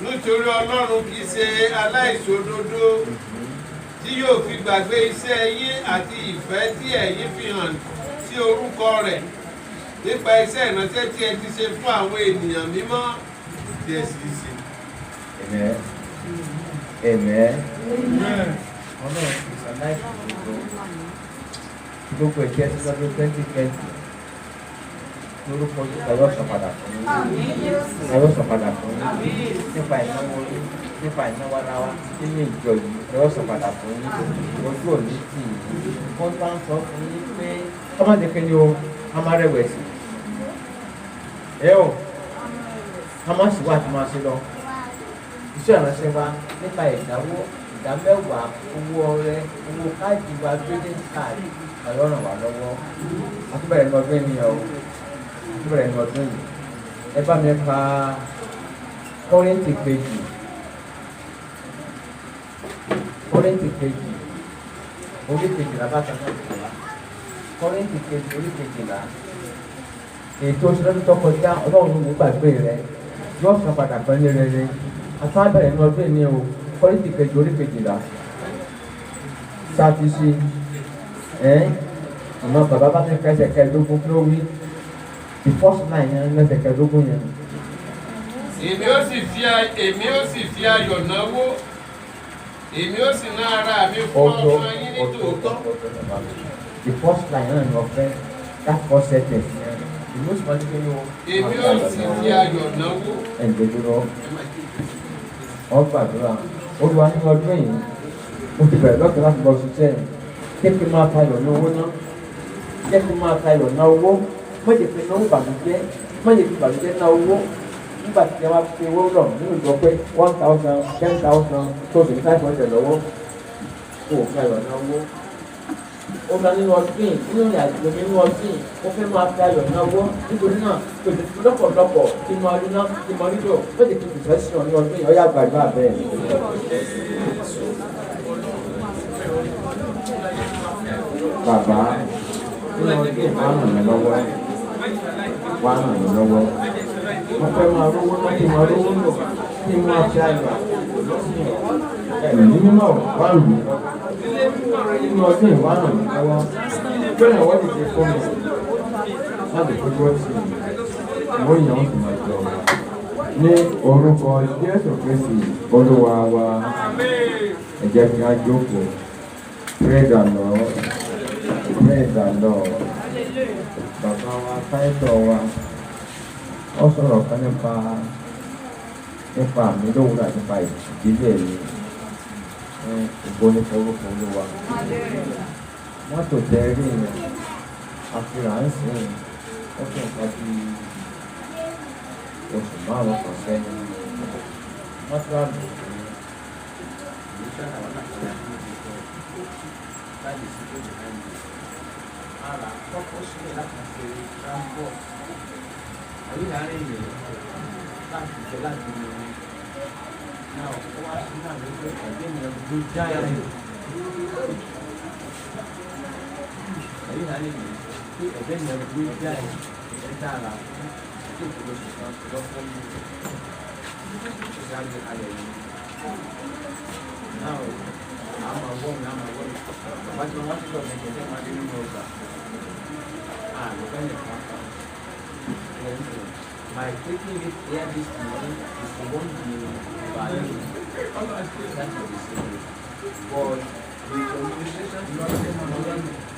Speaker 2: Nítorí Ọlọ́run kì í ṣe aláìṣòdodo tí yóò fi gbàgbé iṣẹ́ yín àti ìfẹ́ tí ẹ̀yin fi hàn sí orúkọ rẹ̀ nípa iṣẹ́ ìránṣẹ́ tí ẹ ti ṣe fún àwọn ènìyàn mímọ́ jẹ́sìsì.
Speaker 5: Amen. Amen. Ọlọ́run kì í ṣe aláìṣòdodo. Gbogbo ẹ̀jẹ̀ tí lọ́dún 2020 lórúkọ ẹ̀rọ sọ̀padà fún yín. Ẹ̀rọ sọ̀padà fún yín. Nípa ìnáwó yín, nípa ìnáwó ara wa nínú ìjọ yìí, ẹ̀rọ sọ̀padà fún yín. Ojú òní tì yín. Wọ́n bá ń sọ fún yín pé ọmọdé kẹ́ni o, a máa rẹ̀wẹ̀sì. Ẹ o, a máa sì wá àti máa ṣe lọ. Iṣẹ́ ìránṣẹ́ wa nípa ìdáwó ìdámẹ́wàá owó ọrẹ owó káàdì wa trading card ọ̀yọ́ ràn wá lọ́wọ́. Àtúbẹ̀rẹ̀ ní ọdún ènìyàn o. Àtúbẹ̀rẹ̀ ní ọdún yìí. Ẹ bá mi ka Kọ́ríńtì kejì. Kọ́ríńtì kejì orí kejìlá bákan náà ti wá Kọ́ríńtì kejì orí kejìlá ètò ìṣẹ́lẹ̀ tó kọjá ọlọ́run ní gbàgbé rẹ yóò san padà pẹ́ ní rere àtúnbẹ̀rẹ̀ ní ọdún ní o Kọ́ríńtì kejì orí kejìlá ṣàtúnṣe ọ̀nà bàbá bá ní kẹsẹ̀ kẹẹ̀ẹ́dógún kí ló wí the first line yẹn lẹ́sẹ̀ kẹẹ̀ẹ́dógún yẹn.
Speaker 2: èmi ó sì fi ayọ̀ náwó èmi ó sì ná ara mi fún ọmọ yín ní tòótọ́.
Speaker 5: the first line náà ní ọ̀fẹ́ that first sentence yẹn ìlú sì máa ń gbé yóò.
Speaker 2: èmi ó sì fi ayọ̀ náwó.
Speaker 5: ẹ̀ ń gbẹdúró wọ́n gbàdúrà Olúwa nínú ọdún yìí mo ti bẹ̀rẹ̀ lọ́kàn láti lọ ṣiṣẹ́ kéèké máa ta ayọ̀ ní owó náà jẹ́ kí máa ta ayọ̀ ná owó mọ̀jẹ̀ pé náwó bàmíjẹ́ mọ̀jẹ̀ pé bàmíjẹ́ ná owó nígbà tí wọ́n fi owó rọ̀ nínú ìjọ pé 1,000 10,000 tó sì ní 500 lọ́wọ́ kó o fẹ́ ayọ̀ ná owó. ó lọ nínú ọdún yìí nínú ìrìn àjò nínú ọdún yìí ó fẹ́ máa fi ayọ̀ ná owó nítorí náà pèsè lọ́pọ̀lọpọ̀ kí mo rí náà kí mo rí lò mọ̀jẹ̀ pé kìfẹ́ sí ọ ní ọdún yìí ọ̀yà gbàgbà bẹ́ẹ̀. Bàbá nínú ọdún yìí wàá ràn mí lọ́wọ́ wàá ràn mí lọ́wọ́ mo fẹ́ máa rówó náà kí n máa rówó lò kí n máa fi ayọ̀ ẹ̀mí mímọ́ wà lù nínú ọdún yìí wàá ràn mí lọ́wọ́ bẹ́ẹ̀ wọ́n ti ṣe fún mi láti fojú ọtí ìwọ́n yẹn wọ́n sì máa jọ ní orúkọ Jésù Kristi Olúwa wa ẹ jẹ́ kí a jókòó praise the Lord praise the Lord bàbá wa káyọ̀tọ̀ wa ó sọ̀rọ̀ kan nípa mi lówùúrọ̀ nípa ìdílé mi ìbò nípa orúkọ Olúwa mọ́tò tẹ́rí yẹn àfihàn ń sìn ó fi nǹkan bí oṣù márùn-ún kan sẹ́yìn mọ́tò àgbò ara kọ́kọ́ sílẹ̀ láti ṣe transport àríyànjú rẹ̀ láti ṣe láti lè náà ó wá sí náà wípé ẹgbẹ́ mi ló jáyà rẹ̀ àríyànjú rẹ̀ pé ẹgbẹ́ mi ló jáyà rẹ̀ ẹ̀dá ara tó kúrò sí kan lọ́pọ̀ mi ìṣáájú alẹ́ yìí náà àmà wọ́n mi bàbá tí wọ́n ti lọ ní ẹgbẹ́ máa dé nínú ọgbà. By taking it here this morning is to want to value that is the same. But the communication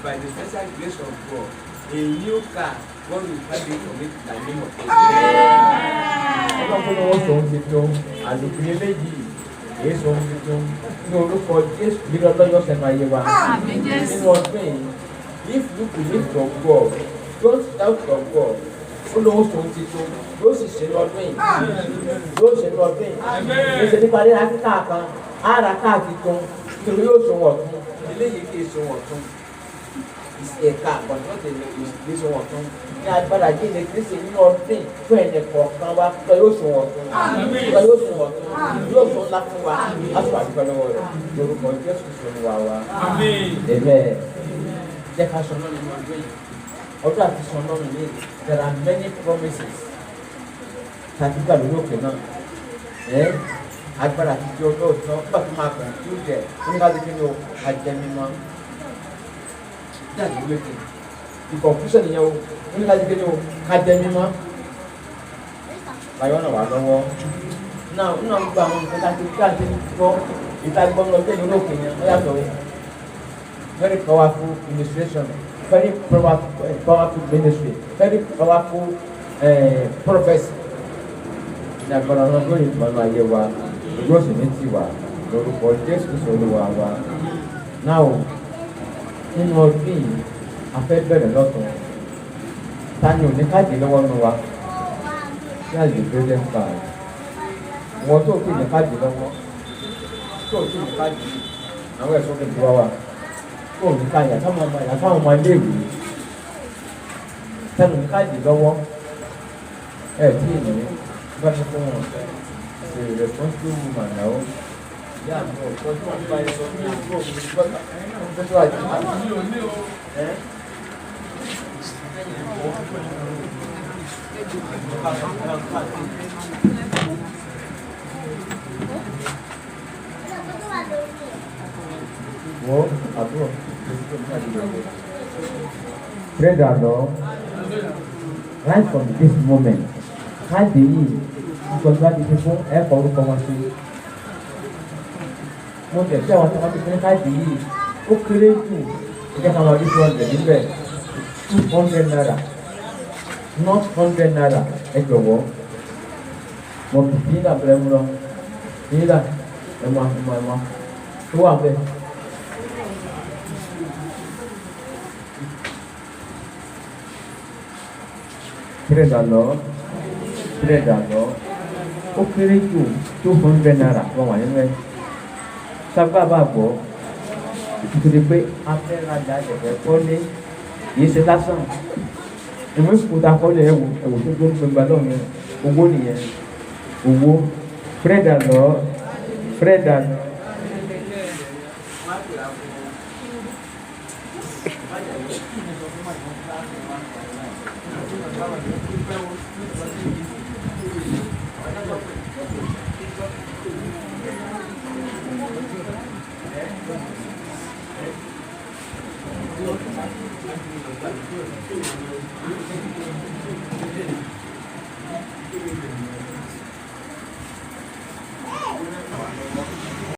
Speaker 5: by the special grace of God, a new car, God will find it from it in the name of God. Ọlọ́run wọ́n sọ ohun tuntun, àlùkò eléyìí, èyí sọ ohun tuntun, ní orúkọ Jésù bí lọ́lọ́yọ̀ sẹ́nu ayé wa. Nínú ọdún yìí, if you believe from God, don't doubt from God. Ó lówó sòun titun yóò sì ṣe lọ́dún yìí yóò ṣe lọ́dún yìí yóò ṣe nípa ní áfíríkà kan ara káàkiri tún yóò sòun ọ̀tún eléyìí kì í sòun ọ̀tún ẹ̀ka àgbọ̀ntàn kì í sòun ọ̀tún ní agbára jíde kristi nínú ọdún fún ẹ̀yẹ kọ̀ọ̀kan wa lọ yóò sòun ọ̀tún lọ yóò sòun ọ̀tún yóò sòun ńlá fún wa láti wà nípa lọ́wọ́ rẹ̀ lórúkọ Jésù sọ̀rọ̀ wa. Ẹ̀bẹ̀ jẹ́ ká sọ náà nínú ọdún yìí. Although at this one, there are many promises. Tàbígbà lórí òkè náà. Agbára àti ìjọ lóòótọ́ nígbà tó máa kàn tí ó jẹ oníkàlẹ́ kí ni o ajẹmímọ́. Jáde lókè. The conclusion yẹn o oníkàlẹ́ kí ni o ajẹmímọ́. Báyọ̀ náà wà lọ́wọ́. Náà gbogbo àwọn nǹkan láti jáde gbọ́ ìta gbọ́n lọ bẹ́ẹ̀ lórí òkè yẹn ó yàtọ̀ very powerful illustration. Very powerful ministry, very powerful prophecy. Ní agbára náà lóyún ìpanu ayé wa, yóò sì ní tiwa lórúkọ Jésù Olúwa wa. Náà nínú ọdún yìí, a fẹ́ bẹ̀rẹ̀ lọ́tún. Ta ni ò ní káàdì lọ́wọ́ nù wa? Ṣé àlè gbélé ń pa ẹ̀? Wọ́n tó kí ní káàdì lọ́wọ́. Tó kí ní káàdì àwọn ẹ̀sọ́ kìí wá wa. Kó ní ká yà káwọn ọmọ iléèwé tẹnu ní káàdì lọ́wọ́ tí ènìyàn bá ṣe fún wọn ṣe responsible woman náà ìyá mi ọ̀pọ̀ tí wọ́n bá ẹ sọ ní ìgbò mi gbọ́dọ̀ fẹ́ tó àjẹ́ wọ́n àbúrò pray that Lord right from this moment káàdì yìí nítorí bá ti fi fún ẹ̀kọ́ orúkọ wọn sí mo tẹ̀ sí àwọn tí wọ́n ti fún káàdì yìí ó kéré jù ìjẹ́ ká máa rí 200 níbẹ̀ 200 naira not 100 naira ẹ jọ̀wọ́ mo fi sí nígbà bẹ̀rẹ̀ mu lọ nígbà ẹ máa tó wà bẹ́ẹ̀. Pray the Lord. Pray the Lord. Ó kéré jù 200 naira wọ́n wà nínú ẹ̀. Sábà bá gbọ́ nítorí pé afẹ́rajà ẹ̀fẹ̀ kọ́lé yìí ṣe lásán. Ìwé ìfúta kọ́lé ẹ̀wò tó tó ń gbẹgbà lọ́wọ́ yẹn owó nìyẹn owó. Pray the Lord. Pray the Lord.